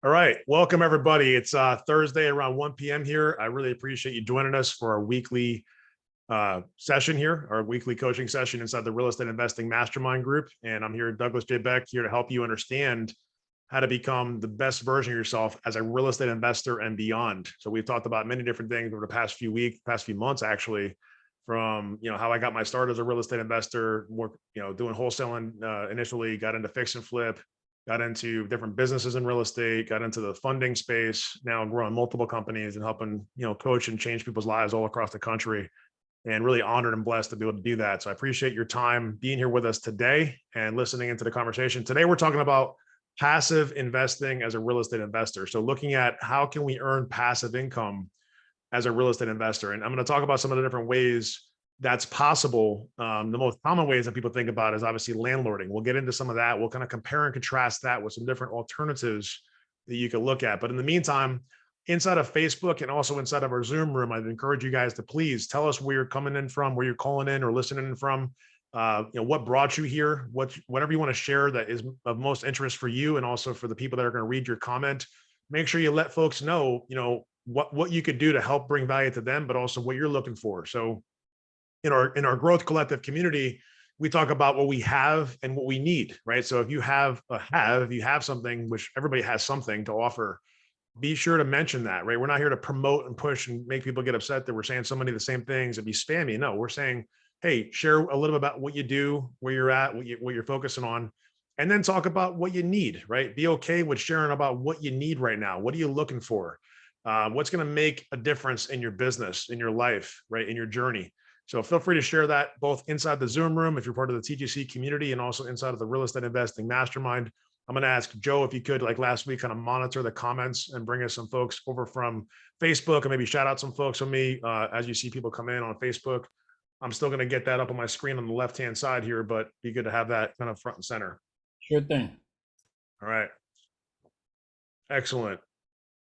All right, welcome everybody. It's Thursday around 1 p.m. here. I really appreciate you joining us for our weekly session here, our weekly coaching session inside the Real Estate Investing Mastermind Group. And I'm here, Douglas J. Beck, here to help you understand how to become the best version of yourself as a real estate investor and beyond. So we've talked about many different things over the past few months, actually, from how I got my start as a real estate investor, doing wholesaling initially, got into fix and flip, got into different businesses in real estate, got into the funding space, now I'm growing multiple companies and helping, coach and change people's lives all across the country, and really honored and blessed to be able to do that. So I appreciate your time being here with us today and listening into the conversation. Today, we're talking about passive investing as a real estate investor. So looking at how can we earn passive income as a real estate investor. And I'm going to talk about some of the different ways that's possible. The most common ways that people think about is obviously landlording. We'll get into some of that. We'll kind of compare and contrast that with some different alternatives that you can look at. But in the meantime, inside of Facebook and also inside of our Zoom room, I'd encourage you guys to please tell us where you're coming in from, where you're calling in or listening in from, what brought you here, whatever you want to share that is of most interest for you. And also for the people that are going to read your comment, make sure you let folks know, what you could do to help bring value to them, but also what you're looking for. So in our growth collective community, we talk about what we have and what we need, right? So if you have something, which everybody has something to offer, be sure to mention that, right? We're not here to promote and push and make people get upset that we're saying so many of the same things and be spammy. No, we're saying, hey, share a little bit about what you do, where you're at, what you're focusing on, and then talk about what you need, right? Be okay with sharing about what you need right now. What are you looking for? What's going to make a difference in your business, in your life, right? In your journey. So feel free to share that both inside the Zoom room, if you're part of the TGC community, and also inside of the Real Estate Investing Mastermind. I'm going to ask Joe if you could, like last week, kind of monitor the comments and bring us some folks over from Facebook, and maybe shout out some folks from me as you see people come in on Facebook. I'm still going to get that up on my screen on the left-hand side here, but be good to have that kind of front and center. Sure thing. All right. Excellent.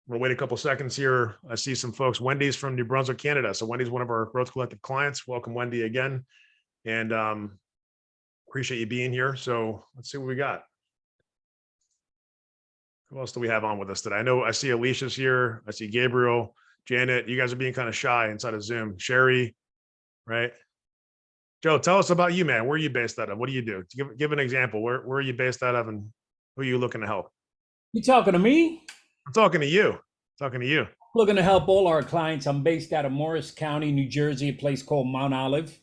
We'll wait a couple seconds here. I see some folks. Wendy's from New Brunswick, Canada. So Wendy's one of our Growth Collective clients. Welcome, Wendy, again. And appreciate you being here. So let's see what we got. Who else do we have on with us today? I see Alicia's here. I see Gabriel, Janet. You guys are being kind of shy inside of Zoom. Sherry, right? Joe, tell us about you, man. Where are you based out of? What do you do? Give an example. Where are you based out of, and who are you looking to help? You talking to me? I'm talking to you. Looking to help all our clients. I'm based out of Morris County, New Jersey, a place called Mount Olive.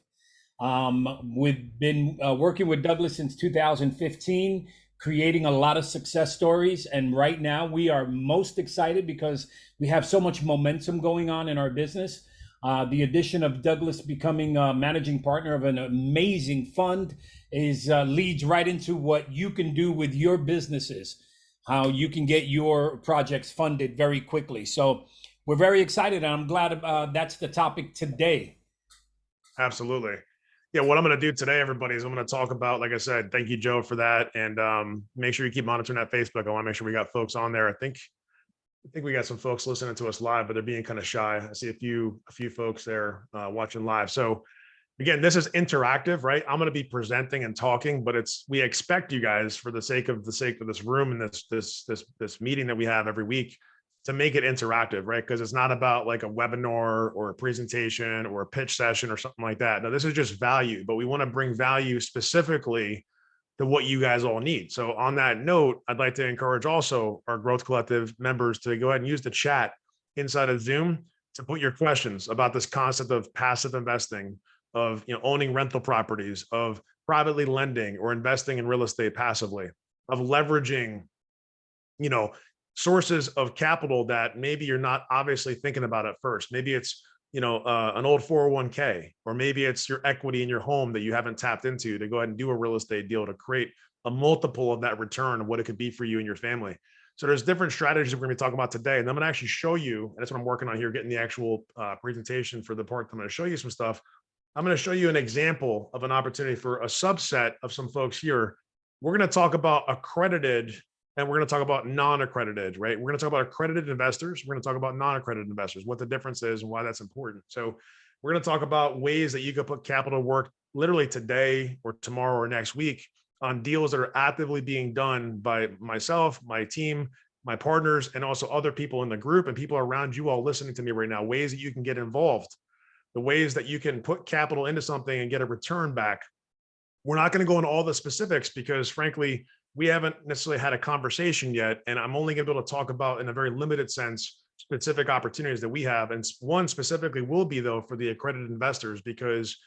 We've been working with Douglas since 2015, creating a lot of success stories. And right now we are most excited because we have so much momentum going on in our business. The addition of Douglas becoming a managing partner of an amazing fund leads right into what you can do with your businesses, how you can get your projects funded very quickly. So we're very excited, and I'm glad that's the topic today. Absolutely. Yeah, what I'm going to do today, everybody, is I'm going to talk about, like I said, thank you, Joe, for that. And make sure you keep monitoring that Facebook. I want to make sure we got folks on there. I think we got some folks listening to us live, but they're being kind of shy. I see a few folks there watching live. So again, this is interactive, right? I'm going to be presenting and talking, but we expect you guys, for the sake of this room and this meeting that we have every week, to make it interactive, right? Because it's not about like a webinar or a presentation or a pitch session or something like that. No, this is just value, but we want to bring value specifically to what you guys all need. So on that note, I'd like to encourage also our Growth Collective members to go ahead and use the chat inside of Zoom to put your questions about this concept of passive investing, of owning rental properties, of privately lending or investing in real estate passively, of leveraging sources of capital that maybe you're not obviously thinking about at first. Maybe it's an old 401k, or maybe it's your equity in your home that you haven't tapped into, to go ahead and do a real estate deal to create a multiple of that return of what it could be for you and your family. So there's different strategies we're going to be talking about today, and I'm going to actually show you, and that's what I'm working on here, getting the actual presentation for the part. I'm going to show you some stuff. I'm going to show you an example of an opportunity for a subset of some folks here. We're going to talk about accredited, and we're going to talk about non-accredited, right? We're going to talk about accredited investors. We're going to talk about non-accredited investors, what the difference is and why that's important. So we're going to talk about ways that you could put capital to work literally today or tomorrow or next week on deals that are actively being done by myself, my team, my partners, and also other people in the group and people around you all listening to me right now, ways that you can get involved, the ways that you can put capital into something and get a return back. We're not going to go into all the specifics because frankly, we haven't necessarily had a conversation yet. And I'm only going to be able to talk about, in a very limited sense, specific opportunities that we have. And one specifically will be, though, for the accredited investors, because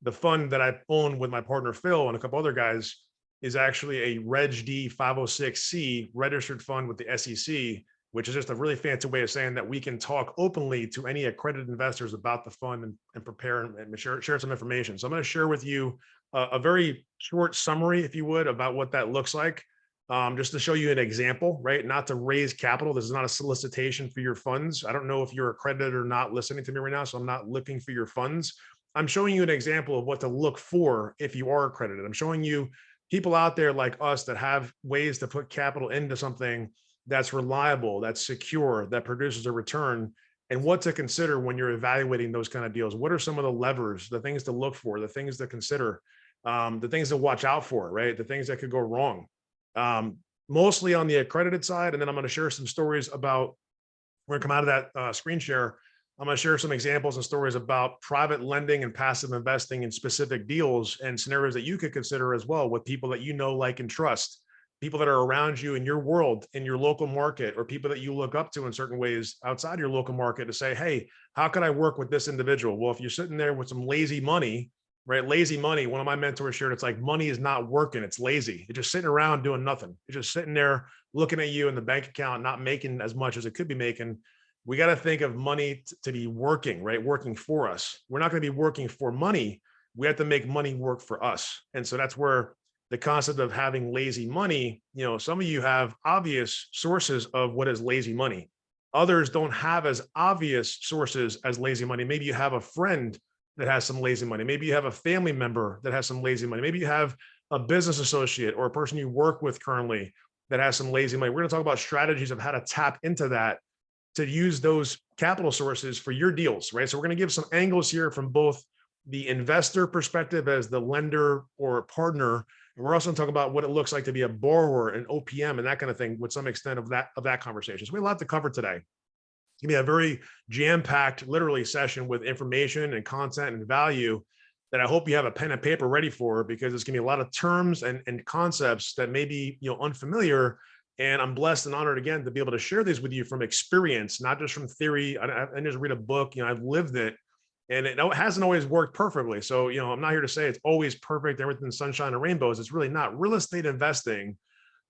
the fund that I own with my partner Phil and a couple other guys is actually a Reg D 506C registered fund with the SEC, which is just a really fancy way of saying that we can talk openly to any accredited investors about the fund and prepare and share some information. So I'm going to share with you a very short summary, if you would, about what that looks like. Just to show you an example, right? Not to raise capital. This is not a solicitation for your funds. I don't know if you're accredited or not listening to me right now, so I'm not looking for your funds. I'm showing you an example of what to look for if you are accredited. I'm showing you people out there like us that have ways to put capital into something that's reliable, that's secure, that produces a return, and what to consider when you're evaluating those kind of deals. What are some of the levers, the things to look for, the things to consider, the things to watch out for, right? The things that could go wrong. Mostly on the accredited side. And then I'm going to share some stories about, we're going to come out of that screen share. I'm going to share some examples and stories about private lending and passive investing in specific deals and scenarios that you could consider as well with people that you know, like, and trust, people that are around you in your world, in your local market, or people that you look up to in certain ways outside your local market to say, hey, how can I work with this individual? Well, if you're sitting there with some lazy money, right? Lazy money. One of my mentors shared, it's like money is not working. It's lazy. It's just sitting around doing nothing. It's just sitting there looking at you in the bank account, not making as much as it could be making. We got to think of money to be working, right? Working for us. We're not going to be working for money. We have to make money work for us. And so that's where the concept of having lazy money, some of you have obvious sources of what is lazy money. Others don't have as obvious sources as lazy money. Maybe you have a friend that has some lazy money. Maybe you have a family member that has some lazy money. Maybe you have a business associate or a person you work with currently that has some lazy money. We're going to talk about strategies of how to tap into that, to use those capital sources for your deals, right? So we're going to give some angles here from both the investor perspective as the lender or partner. And we're also going to talk about what it looks like to be a borrower, an OPM, and that kind of thing with some extent of that conversation. So we have a lot to cover today. It's going to be a very jam-packed, literally, session with information and content and value that I hope you have a pen and paper ready for, because it's going to be a lot of terms and concepts that may be unfamiliar. And I'm blessed and honored again to be able to share these with you from experience, not just from theory. I just read a book, I've lived it, and it hasn't always worked perfectly. So, I'm not here to say it's always perfect, everything's sunshine and rainbows. It's really not. Real estate investing,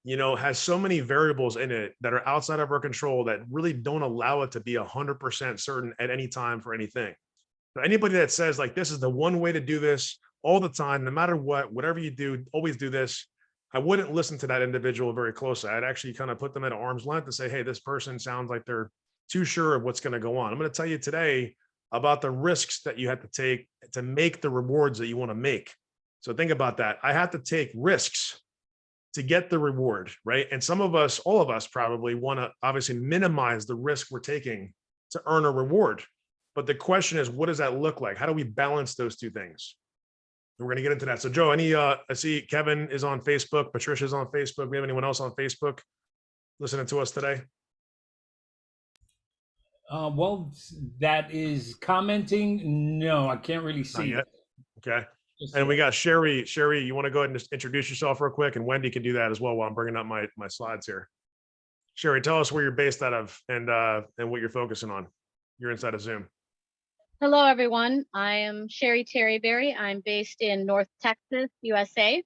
has so many variables in it that are outside of our control that really don't allow it to be 100% certain at any time for anything. But anybody that says like, this is the one way to do this all the time, no matter what, whatever you do, always do this, I wouldn't listen to that individual very closely. I'd actually kind of put them at arm's length and say, hey, this person sounds like they're too sure of what's going to go on. I'm going to tell you today about the risks that you have to take to make the rewards that you want to make. So think about that. I have to take risks to get the reward, right? And some of us, all of us probably want to obviously minimize the risk we're taking to earn a reward. But the question is, what does that look like? How do we balance those two things? And we're going to get into that. So Joe, I see Kevin is on Facebook. Patricia's on Facebook. We have anyone else on Facebook listening to us today? Well, that is commenting. No, I can't really see. Not yet. Okay. And we got Sherry. Sherry, you want to go ahead and just introduce yourself real quick? And Wendy can do that as well while I'm bringing up my slides here. Sherry, tell us where you're based out of and what you're focusing on. You're inside of Zoom. Hello, everyone. I am Sherry Terryberry. I'm based in North Texas, USA.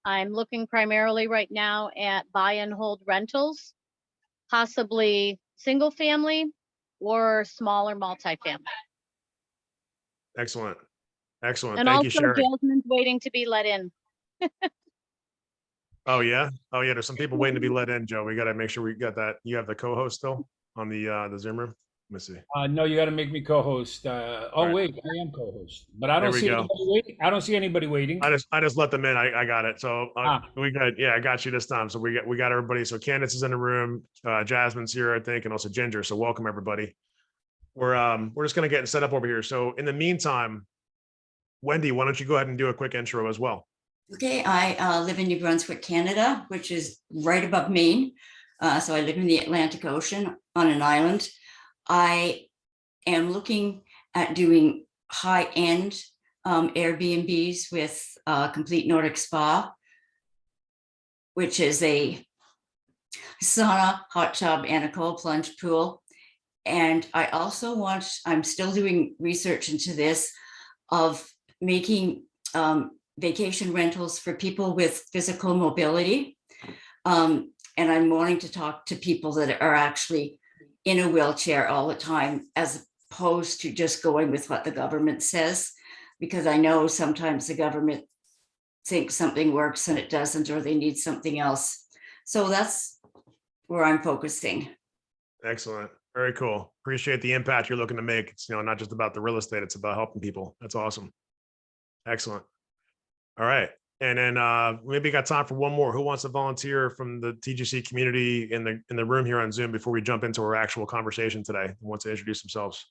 I'm looking primarily right now at buy and hold rentals, possibly single family or smaller multifamily. Excellent. Excellent. And Thank also you, Sherry. Jasmine's waiting to be let in. Oh, yeah. Oh, yeah. There's some people waiting to be let in, Joe. We got to make sure we got that. You have the co-host still on the Zoom room. Let me see. No, you got to make me co-host. Right. Wait, I am co-host, but I don't see go. anybody waiting. I don't see anybody waiting. I just let them in. I got it. So we got, I got you this time. So we got everybody. So Candace is in the room. Jasmine's here, I think, and also Ginger. So welcome everybody. We're just gonna get set up over here. So in the meantime, Wendy, why don't you go ahead and do a quick intro as well? Okay, I live in New Brunswick, Canada, which is right above Maine. So I live in the Atlantic Ocean on an island. I am looking at doing high-end Airbnbs with Complete Nordic Spa, which is a sauna, hot tub, and a cold plunge pool. And I also I'm still doing research into this, of making vacation rentals for people with physical mobility. And I'm wanting to talk to people that are actually in a wheelchair all the time, as opposed to just going with what the government says, because I know sometimes the government thinks something works and it doesn't, or they need something else. So that's where I'm focusing. Excellent. Very cool. Appreciate the impact you're looking to make. It's, not just about the real estate, it's about helping people. That's awesome. Excellent. All right. And then maybe got time for one more. Who wants to volunteer from the TGC community in the room here on Zoom before we jump into our actual conversation today? Who wants to introduce themselves?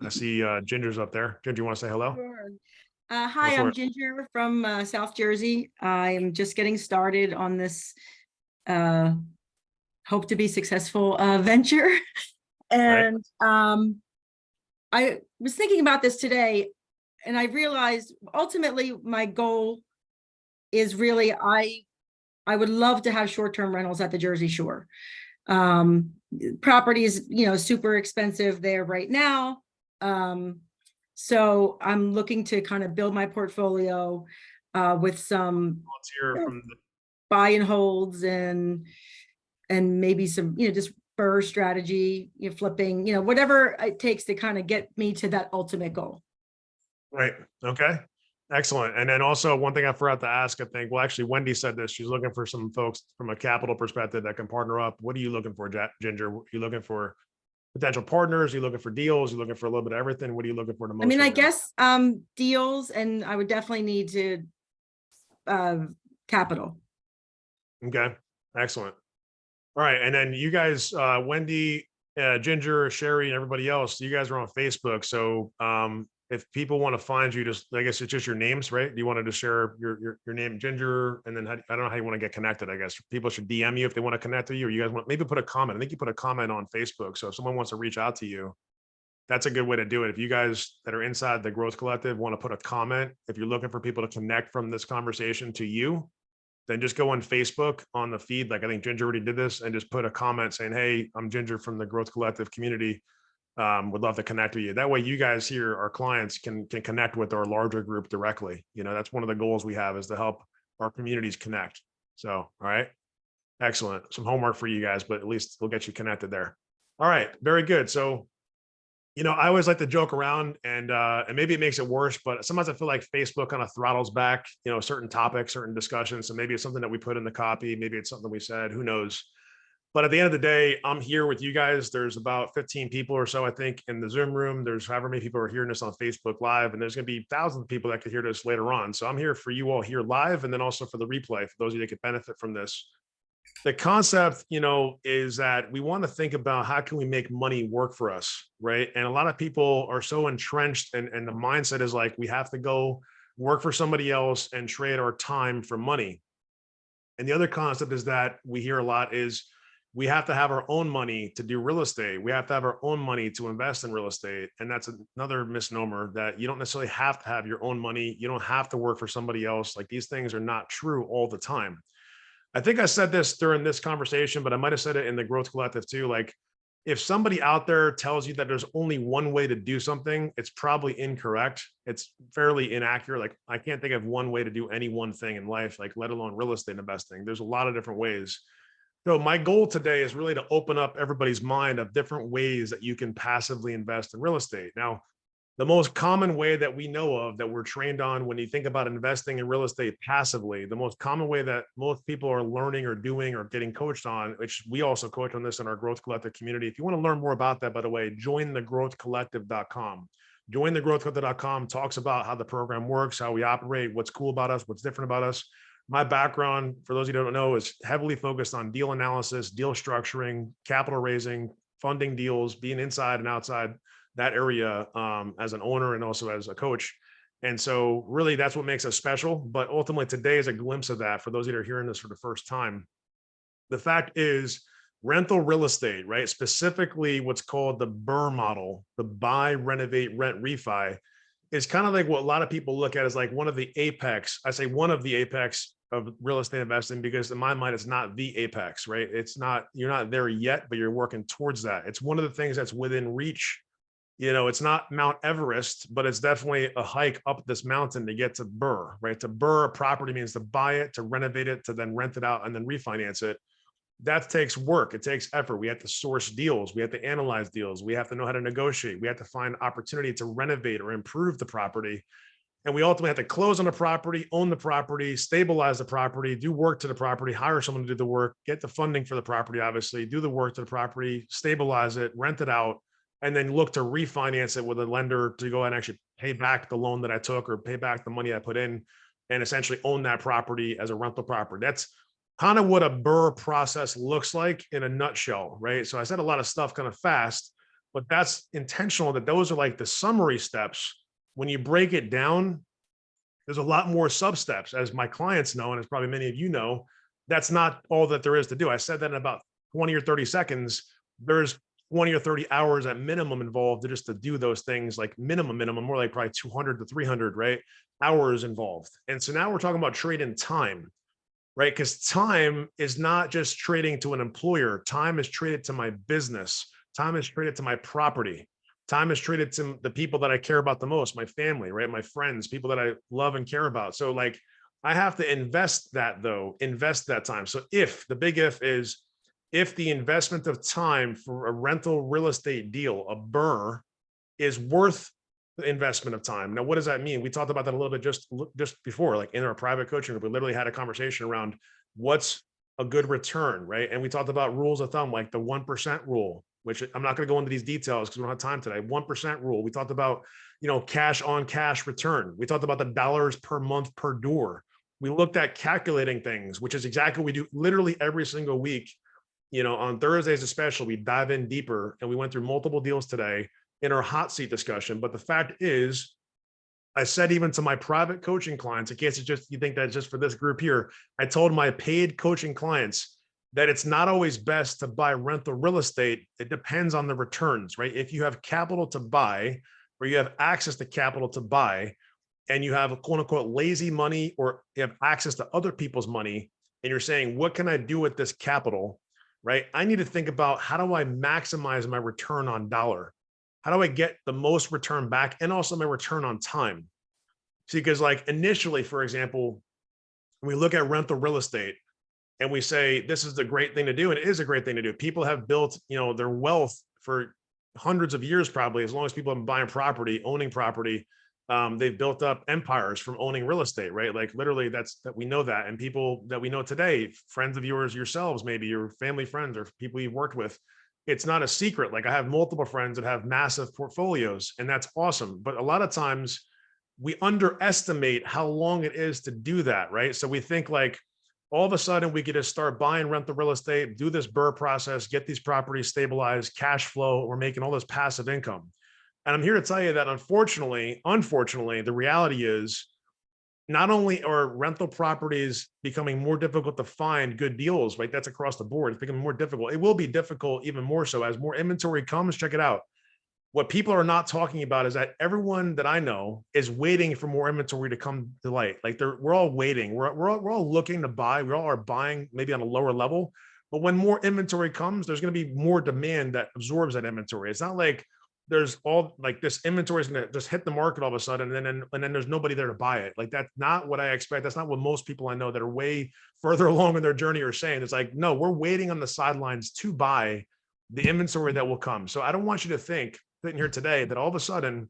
I see Ginger's up there. Ginger, you want to say hello? Sure. Hi, I'm Ginger from South Jersey. I'm just getting started on this hope to be successful venture. And I was thinking about this today, and I realized ultimately my goal is really, I would love to have short-term rentals at the Jersey Shore. Property is, super expensive there right now. So I'm looking to kind of build my portfolio with some buy and holds and maybe some, just BRRRR strategy, flipping, whatever it takes to kind of get me to that ultimate goal. Right. Okay. Excellent. And then also one thing I forgot to ask, I think, well, actually, Wendy said this. She's looking for some folks from a capital perspective that can partner up. What are you looking for, Ginger? Are you looking for potential partners? Are you looking for deals? Are you looking for a little bit of everything? What are you looking for the most? I mean, I guess deals, and I would definitely need to capital. Okay. Excellent. All right. And then you guys, Wendy, Ginger, Sherry, and everybody else, you guys are on Facebook. So if people want to find you, just, I guess it's just your names, right? Do you want to just share your name, Ginger? And then I don't know how you want to get connected. I guess people should DM you if they want to connect with you, or you guys want maybe put a comment. I think you put a comment on Facebook. So if someone wants to reach out to you, that's a good way to do it. If you guys that are inside the Growth Collective want to put a comment, if you're looking for people to connect from this conversation to you, then just go on Facebook on the feed. Like I think Ginger already did this, and just put a comment saying, "Hey, I'm Ginger from the Growth Collective community. Would love to connect with you." That way you guys here, our clients, can connect with our larger group directly. That's one of the goals we have, is to help our communities connect. So, all right. Excellent. Some homework for you guys, but at least we'll get you connected there. All right. Very good. So, I always like to joke around, and maybe it makes it worse, but sometimes I feel like Facebook kind of throttles back, certain topics, certain discussions. So maybe it's something that we put in the copy. Maybe it's something we said, who knows? But at the end of the day, I'm here with you guys. There's about 15 people or so, I think, in the Zoom room. There's however many people are hearing this on Facebook Live, and there's going to be thousands of people that could hear this later on. So I'm here for you all here live, and then also for the replay, for those of you that could benefit from this. The concept, is that we want to think about how can we make money work for us, right? And a lot of people are so entrenched, and the mindset is like, we have to go work for somebody else and trade our time for money. And the other concept is that we hear a lot is, we have to have our own money to do real estate. We have to have our own money to invest in real estate. And that's another misnomer, that you don't necessarily have to have your own money. You don't have to work for somebody else. Like, these things are not true all the time. I think I said this during this conversation, but I might've said it in the Growth Collective too. Like, if somebody out there tells you that there's only one way to do something, it's probably incorrect. It's fairly inaccurate. Like, I can't think of one way to do any one thing in life, like let alone real estate investing. There's a lot of different ways. So my goal today is really to open up everybody's mind of different ways that you can passively invest in real estate. Now, the most common way that we know of, that we're trained on when you think about investing in real estate passively, the most common way that most people are learning or doing or getting coached on, which we also coach on this in our Growth Collective community. If you want to learn more about that, by the way, join thegrowthcollective.com. Join thegrowthcollective.com talks about how the program works, how we operate, what's cool about us, what's different about us. My background, for those of you who don't know, is heavily focused on deal analysis, deal structuring, capital raising, funding deals, being inside and outside that area as an owner and also as a coach. And so really that's what makes us special. But ultimately today is a glimpse of that for those that are hearing this for the first time. The fact is, rental real estate, right? Specifically what's called the BRRRR model, the buy, renovate, rent, refi, is kind of like what a lot of people look at as like one of the apex. I say one of the apex of real estate investing because in my mind, it's not the apex, right? It's not, you're not there yet, but you're working towards that. It's one of the things that's within reach. You know, it's not Mount Everest, but it's definitely a hike up this mountain to get to BRRRR, right? To BRRRR a property means to buy it, to renovate it, to then rent it out and then refinance it. That takes work. It takes effort. We have to source deals. We have to analyze deals. We have to know how to negotiate. We have to find opportunity to renovate or improve the property. And we ultimately have to close on the property, own the property, stabilize the property, do work to the property, hire someone to do the work, get the funding for the property, obviously, do the work to the property, stabilize it, rent it out, and then look to refinance it with a lender to go ahead and actually pay back the loan that I took or pay back the money I put in and essentially own that property as a rental property. That's kind of what a BRRRR process looks like in a nutshell, right? So I said a lot of stuff kind of fast, but that's intentional, that those are like the summary steps. When you break it down, there's a lot more sub steps, as my clients know, and as probably many of you know. That's not all that there is to do. I said that in about 20 or 30 seconds. There's 20 or 30 hours at minimum involved just to do those things, like minimum, more like probably 200 to 300, right? Hours involved. And so now we're talking about trading time, right? Because time is not just trading to an employer. Time is traded to my business. Time is traded to my property. Time is traded to the people that I care about the most, my family, right? My friends, people that I love and care about. So like, I have to invest that though, invest that time. So if the big if is, if the investment of time for a rental real estate deal, a BRRRR, is worth the investment of time. Now, what does that mean? We talked about that a little bit just before, like in our private coaching group, we literally had a conversation around what's a good return, right? And we talked about rules of thumb, like the 1% rule, which I'm not going to go into these details because we don't have time today. 1% rule. We talked about, you know, cash on cash return. We talked about the dollars per month per door. We looked at calculating things, which is exactly what we do literally every single week. You know, on Thursdays especially, we dive in deeper, and we went through multiple deals today in our hot seat discussion. But the fact is, I said even to my private coaching clients, in case it's just, you think that's just for this group here, I told my paid coaching clients that it's not always best to buy rental real estate. It depends on the returns, right? If you have capital to buy, or you have access to capital to buy, and you have a quote unquote lazy money, or you have access to other people's money, and you're saying, what can I do with this capital, right? I need to think about, how do I maximize my return on dollar? How do I get the most return back, and also my return on time? See, because like initially, for example, we look at rental real estate and we say, this is the great thing to do. And it is a great thing to do. People have built, you know, their wealth for hundreds of years, probably, as long as people have been buying property, owning property. They've built up empires from owning real estate, right? Like literally that we know that. And people that we know today, friends of yours, yourselves, maybe your family friends or people you've worked with, it's not a secret. Like I have multiple friends that have massive portfolios, and that's awesome. But a lot of times we underestimate how long it is to do that, right? So we think like all of a sudden we could just start buying rental real estate, do this BRRRR process, get these properties stabilized, cash flow, we're making all this passive income. And I'm here to tell you that unfortunately, the reality is, not only are rental properties becoming more difficult to find good deals, right? That's across the board. It's becoming more difficult. It will be difficult even more so as more inventory comes. Check it out. What people are not talking about is that everyone that I know is waiting for more inventory to come to light. Like we're all waiting. We're all looking to buy. We all are buying maybe on a lower level. But when more inventory comes, there's going to be more demand that absorbs that inventory. It's not like there's all like this inventory is going to just hit the market all of a sudden, and then there's nobody there to buy it. Like that's not what I expect. That's not what most people I know that are way further along in their journey are saying. It's like, no, we're waiting on the sidelines to buy the inventory that will come. So I don't want you to think sitting here today that all of a sudden,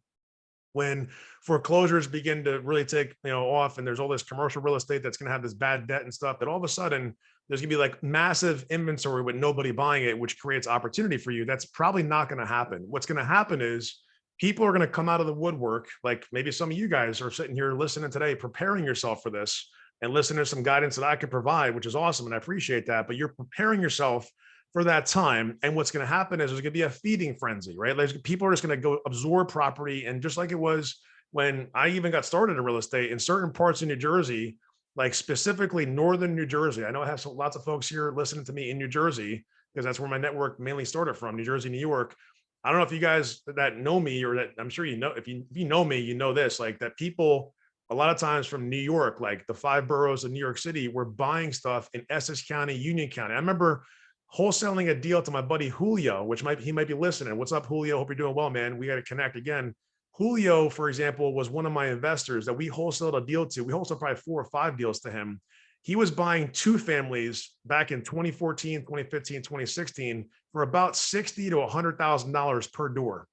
when foreclosures begin to really take, you know, off, and there's all this commercial real estate that's going to have this bad debt and stuff, that all of a sudden there's gonna be like massive inventory with nobody buying it, which creates opportunity for you. That's probably not going to happen. What's going to happen is people are going to come out of the woodwork. Like maybe some of you guys are sitting here listening today, preparing yourself for this and listening to some guidance that I could provide, which is awesome. And I appreciate that, but you're preparing yourself for that time. And what's going to happen is there's going to be a feeding frenzy, right? Like people are just going to go absorb property. And just like it was when I even got started in real estate in certain parts of New Jersey, like specifically Northern New Jersey. I know I have lots of folks here listening to me in New Jersey, because that's where my network mainly started from, New Jersey, New York. I don't know if you guys that know me, or that I'm sure you know, if you know me, you know this, like that people a lot of times from New York, like the 5 boroughs of New York City, were buying stuff in Essex County, Union County. I remember wholesaling a deal to my buddy Julio, which he might be listening. What's up, Julio? Hope you're doing well, man. We got to connect again. Julio, for example, was one of my investors that we wholesaled a deal to. We wholesaled probably 4 or 5 deals to him. He was buying 2 families back in 2014, 2015, 2016 for about $60,000 to $100,000 per door.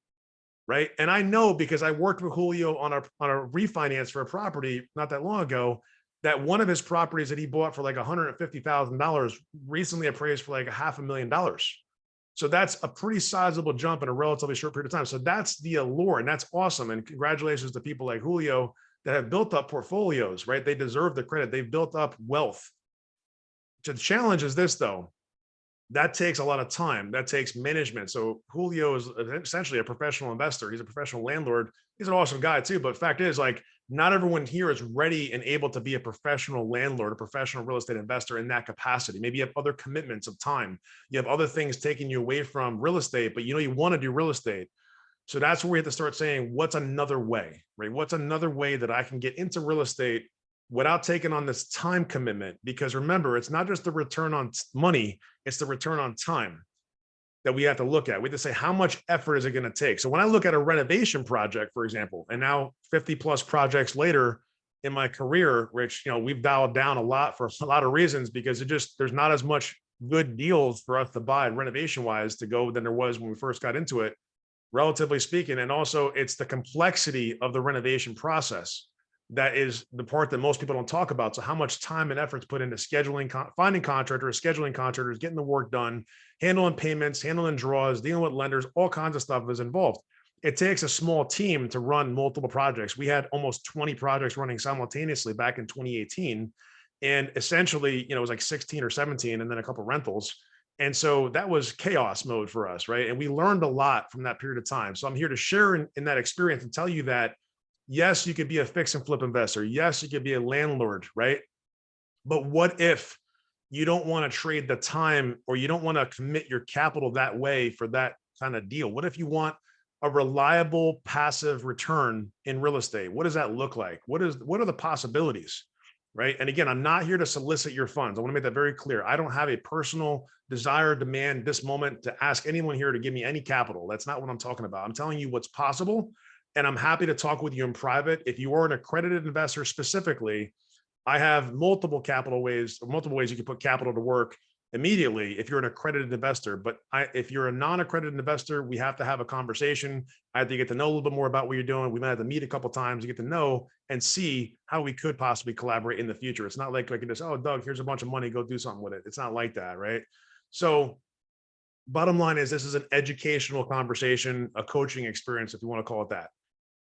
Right. And I know, because I worked with Julio on a refinance for a property not that long ago, that one of his properties that he bought for like $150,000 recently appraised for like $500,000. So that's a pretty sizable jump in a relatively short period of time. So that's the allure, and that's awesome. And congratulations to people like Julio that have built up portfolios, right? They deserve the credit. They've built up wealth. So the challenge is this, though. That takes a lot of time. That takes management. So Julio is essentially a professional investor. He's a professional landlord. He's an awesome guy too. But fact is, like, not everyone here is ready and able to be a professional landlord, a professional real estate investor in that capacity. Maybe you have other commitments of time. You have other things taking you away from real estate, but you know you want to do real estate. So that's where we have to start saying, what's another way, right? What's another way that I can get into real estate without taking on this time commitment? Because remember, it's not just the return on money, it's the return on time that we have to look at. We have to say, how much effort is it going to take? So when I look at a renovation project, for example, and now 50 plus projects later in my career, which, you know, we've dialed down a lot for a lot of reasons, because there's not as much good deals for us to buy renovation wise to go than there was when we first got into it, relatively speaking. And also it's the complexity of the renovation process that is the part that most people don't talk about. So how much time and effort is put into scheduling, finding contractors, scheduling contractors, getting the work done, handling payments, handling draws, dealing with lenders, all kinds of stuff is involved. It takes a small team to run multiple projects. We had almost 20 projects running simultaneously back in 2018. And essentially, you know, it was like 16 or 17 and then a couple of rentals. And so that was chaos mode for us, right? And we learned a lot from that period of time. So I'm here to share in that experience and tell you that yes, you could be a fix and flip investor. Yes, you could be a landlord, right? But what if you don't want to trade the time, or you don't want to commit your capital that way for that kind of deal? What if you want a reliable passive return in real estate? What does that look like? What are the possibilities, right? And again, I'm not here to solicit your funds. I want to make that very clear. I don't have a personal desire, demand this moment to ask anyone here to give me any capital. That's not what I'm talking about. I'm telling you what's possible. And I'm happy to talk with you in private. If you are an accredited investor specifically, I have multiple ways you can put capital to work immediately if you're an accredited investor. But if you're a non-accredited investor, we have to have a conversation. I have to get to know a little bit more about what you're doing. We might have to meet a couple of times to get to know and see how we could possibly collaborate in the future. It's not like I can just, oh, Doug, here's a bunch of money, go do something with it. It's not like that, right? So bottom line is, this is an educational conversation, a coaching experience, if you want to call it that.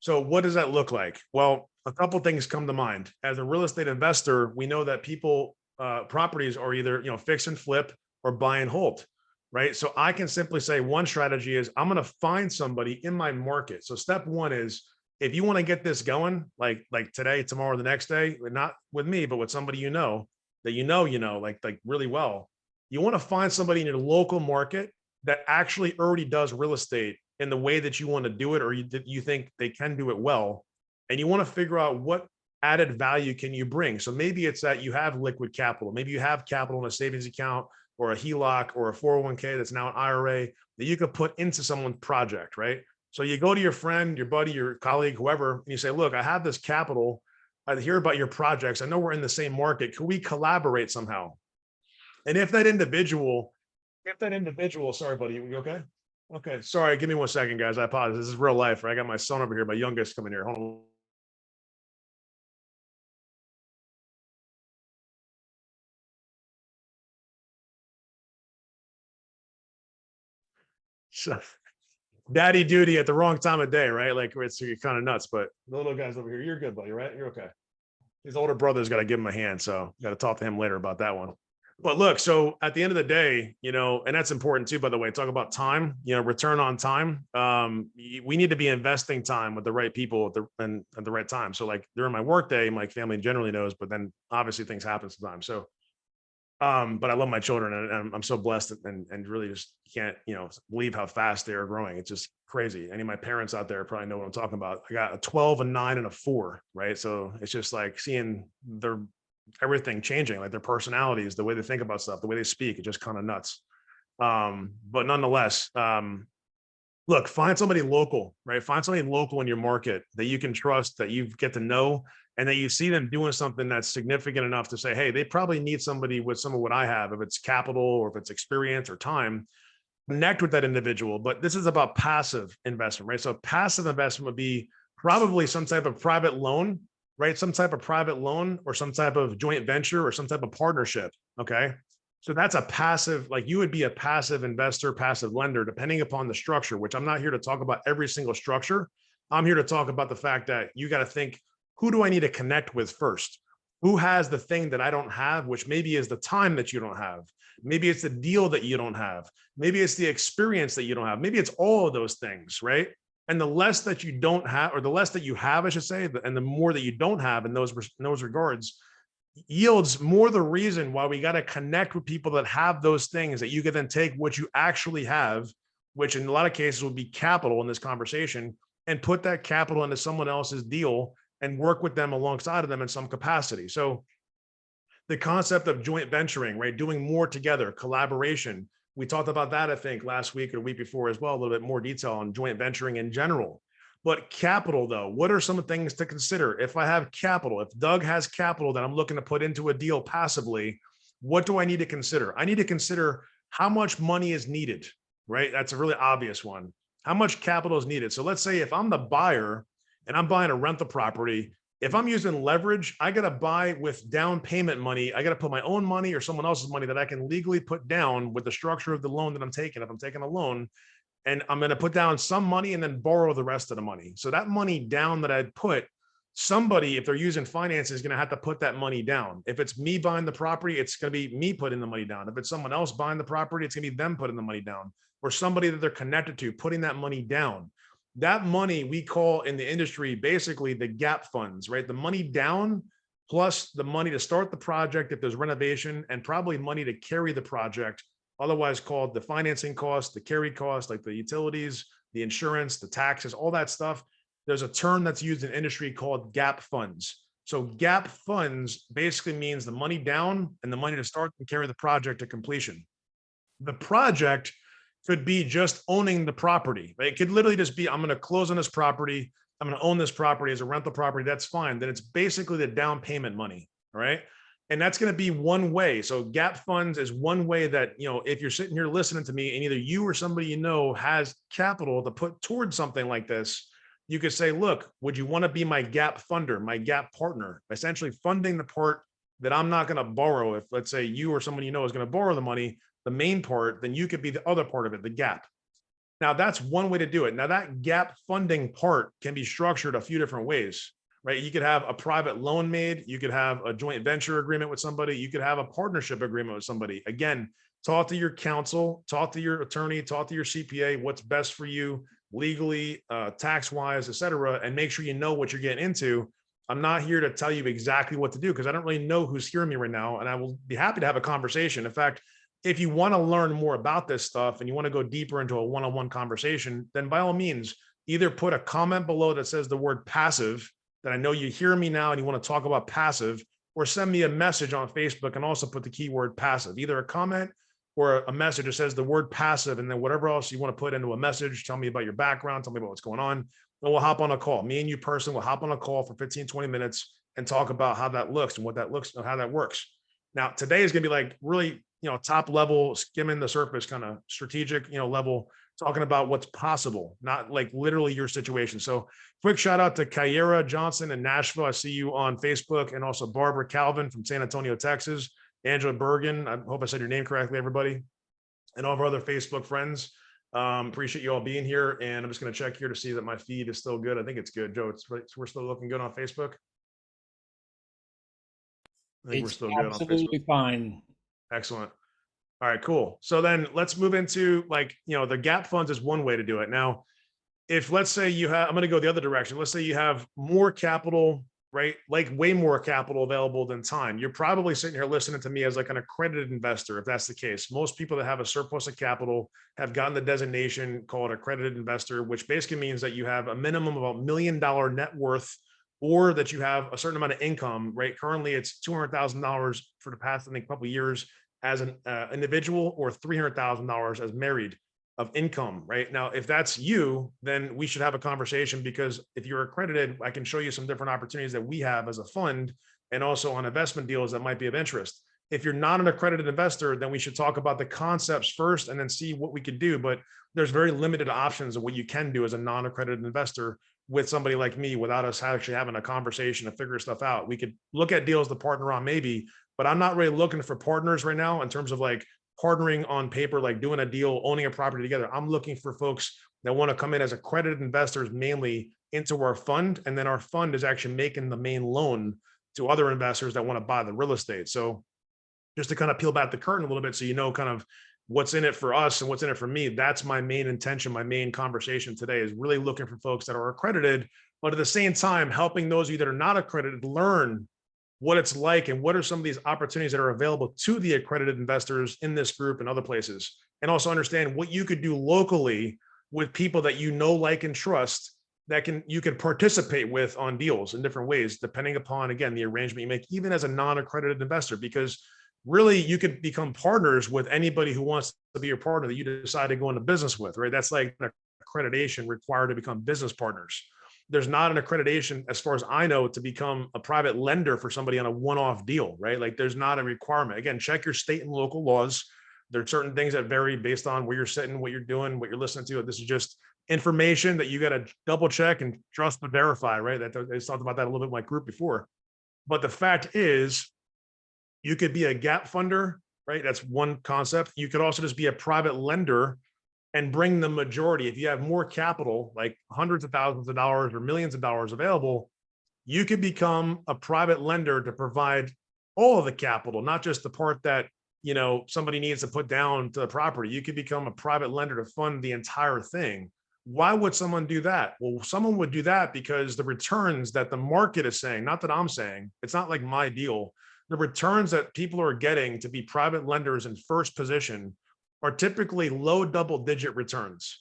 So what does that look like? Well, a couple of things come to mind. As a real estate investor, we know that properties are either, you know, fix and flip or buy and hold, right? So I can simply say one strategy is I'm going to find somebody in my market. So step one is, if you want to get this going, like today, tomorrow, the next day, not with me, but with somebody that like really well, you want to find somebody in your local market that actually already does real estate in the way that you want to do it, or you think they can do it well. And you want to figure out what added value can you bring. So maybe it's that you have liquid capital. Maybe you have capital in a savings account or a HELOC or a 401k that's now an IRA that you could put into someone's project, right? So you go to your friend, your buddy, your colleague, whoever, and you say, look, I have this capital. I hear about your projects. I know we're in the same market. Could we collaborate somehow? And if that individual, sorry, buddy, you okay? Okay, sorry, give me 1 second, guys. I apologize. This is real life, right? I got my son over here, my youngest coming here. Hold on. So, daddy duty at the wrong time of day, right? Like, it's kind of nuts, but the little guy's over here. You're good, buddy, right? You're okay. His older brother's got to give him a hand, so got to talk to him later about that one. But look, so at the end of the day, and that's important too, by the way, talk about time, return on time. We need to be investing time with the right people at the right time. So like during my work day, my family generally knows, but then obviously things happen sometimes. So, but I love my children and I'm so blessed and really just can't, believe how fast they are growing. It's just crazy. Any of my parents out there probably know what I'm talking about. I got a 12, a 9, and a 4, right? So it's just like seeing their everything changing, like their personalities, the way they think about stuff, the way they speak, it's just kind of nuts. But nonetheless, look, find somebody local, right? Find somebody local in your market that you can trust, that you get to know, and that you see them doing something that's significant enough to say, hey, they probably need somebody with some of what I have, if it's capital or if it's experience or time. Connect with that individual. But this is about passive investment, right? So passive investment would be probably some type of private loan, right? Some type of private loan or some type of joint venture or some type of partnership. Okay. So that's a passive, like you would be a passive investor, passive lender, depending upon the structure, which I'm not here to talk about every single structure. I'm here to talk about the fact that you got to think, who do I need to connect with first? Who has the thing that I don't have, which maybe is the time that you don't have. Maybe it's the deal that you don't have. Maybe it's the experience that you don't have. Maybe it's all of those things, right? And the less that you don't have, or the less that you have, I should say, and the more that you don't have in those regards, yields more the reason why we got to connect with people that have those things that you can then take what you actually have, which in a lot of cases would be capital in this conversation, and put that capital into someone else's deal and work with them alongside of them in some capacity. So the concept of joint venturing, right? Doing more together, collaboration. We talked about that, I think, last week or the week before as well, a little bit more detail on joint venturing in general. But capital, though, what are some things to consider? If I have capital, if Doug has capital that I'm looking to put into a deal passively, what do I need to consider? I need to consider how much money is needed, right? That's a really obvious one. How much capital is needed? So let's say if I'm the buyer and I'm buying a rental property, if I'm using leverage, I got to buy with down payment money. I got to put my own money or someone else's money that I can legally put down with the structure of the loan that I'm taking. If I'm taking a loan, and I'm going to put down some money and then borrow the rest of the money. So that money down that I'd put, somebody, if they're using finance, is going to have to put that money down. If it's me buying the property, it's going to be me putting the money down. If it's someone else buying the property, it's going to be them putting the money down, or somebody that they're connected to putting that money down. That money we call in the industry basically the gap funds, right? The money down plus the money to start the project if there's renovation, and probably money to carry the project, otherwise called the financing cost, the carry cost, like the utilities, the insurance, the taxes, all that stuff. There's a term that's used in industry called gap funds. So gap funds basically means the money down and the money to start and carry the project to completion. The project could be just owning the property. It could literally just be, I'm going to close on this property. I'm going to own this property as a rental property. That's fine. Then it's basically the down payment money, all right? And that's going to be one way. So gap funds is one way that, if you're sitting here listening to me and either you or somebody has capital to put towards something like this, you could say, look, would you want to be my gap funder, my gap partner, essentially funding the part that I'm not going to borrow. If let's say you or someone is going to borrow the money, the main part, then you could be the other part of it, the gap. Now that's one way to do it. Now that gap funding part can be structured a few different ways. Right? You could have a private loan made. You could have a joint venture agreement with somebody. You could have a partnership agreement with somebody. Again, talk to your counsel, talk to your attorney, talk to your CPA, what's best for you legally, tax-wise, et cetera, and make sure you know what you're getting into. I'm not here to tell you exactly what to do because I don't really know who's hearing me right now, and I will be happy to have a conversation. In fact, if you want to learn more about this stuff and you want to go deeper into a one-on-one conversation, then by all means, either put a comment below that says the word passive, that I know you hear me now and you want to talk about passive, or send me a message on Facebook and also put the keyword passive, either a comment or a message that says the word passive, and then whatever else you want to put into a message. Tell me about your background, tell me about what's going on, and we'll hop on a call. Me and you person will hop on a call for 15, 20 minutes and talk about how that looks and what that looks and how that works. Now, today is going to be like really, top level, skimming the surface kind of strategic, level, talking about what's possible, not like literally your situation. So quick shout out to Kyra Johnson in Nashville. I see you on Facebook, and also Barbara Calvin from San Antonio, Texas, Angela Bergen. I hope I said your name correctly, everybody, and all of our other Facebook friends. Appreciate you all being here. And I'm just going to check here to see that my feed is still good. I think it's good, Joe. We're still looking good on Facebook. I think we're still good on Facebook. Absolutely fine. Excellent. All right, cool. So then let's move into like, the gap funds is one way to do it. Now, if let's say you have, I'm going to go the other direction. Let's say you have more capital, right? Like way more capital available than time. You're probably sitting here listening to me as like an accredited investor, if that's the case. Most people that have a surplus of capital have gotten the designation called accredited investor, which basically means that you have a minimum of $1 million net worth, or that you have a certain amount of income, right? Currently, it's $200,000 for the past, I think, couple of years as an individual, or $300,000 as married of income, right? Now, if that's you, then we should have a conversation, because if you're accredited, I can show you some different opportunities that we have as a fund, and also on investment deals that might be of interest. If you're not an accredited investor, then we should talk about the concepts first and then see what we could do. But there's very limited options of what you can do as a non-accredited investor with somebody like me, without us actually having a conversation to figure stuff out. We could look at deals to partner on maybe, but I'm not really looking for partners right now in terms of like partnering on paper, like doing a deal, owning a property together. I'm looking for folks that want to come in as accredited investors mainly into our fund. And then our fund is actually making the main loan to other investors that want to buy the real estate. So just to kind of peel back the curtain a little bit, so you know kind of what's in it for us and what's in it for me. That's my main intention. My main conversation today is really looking for folks that are accredited, but at the same time, helping those of you that are not accredited learn what it's like and what are some of these opportunities that are available to the accredited investors in this group and other places. And also understand what you could do locally with people that you know, like, and trust, that you can participate with on deals in different ways, depending upon, again, the arrangement you make, even as a non-accredited investor, because really you could become partners with anybody who wants to be your partner that you decide to go into business with, right? That's like an accreditation required to become business partners. There's not an accreditation, as far as I know, to become a private lender for somebody on a one-off deal, right? Like there's not a requirement. Again, check your state and local laws. There are certain things that vary based on where you're sitting, what you're doing, what you're listening to. This is just information that you got to double check and trust but verify, right? That I talked about that a little bit in my group before. But the fact is, you could be a gap funder, right? That's one concept. You could also just be a private lender and bring the majority. If you have more capital, like hundreds of thousands of dollars or millions of dollars available, you could become a private lender to provide all of the capital, not just the part that somebody needs to put down to the property. You could become a private lender to fund the entire thing. Why would someone do that? Well, someone would do that because the returns that the market is saying, not that I'm saying, it's not like my deal. The returns that people are getting to be private lenders in first position are typically low double-digit returns.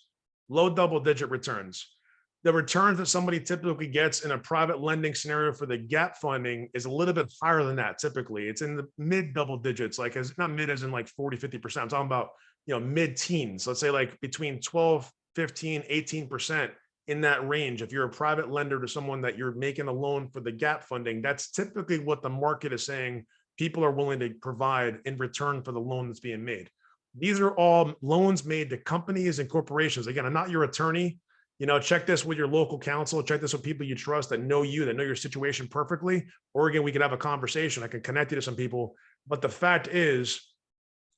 Low double-digit returns. The returns that somebody typically gets in a private lending scenario for the gap funding is a little bit higher than that. Typically, it's in the mid double digits, like as not mid as in like 40, 50%. I'm talking about, mid teens. Let's say like between 12, 15, 18% in that range. If you're a private lender to someone that you're making a loan for the gap funding, that's typically what the market is saying people are willing to provide in return for the loan that's being made. These are all loans made to companies and corporations. Again, I'm not your attorney. Check this with your local counsel. Check this with people you trust that know you, that know your situation perfectly. Or again, we could have a conversation. I can connect you to some people. But the fact is,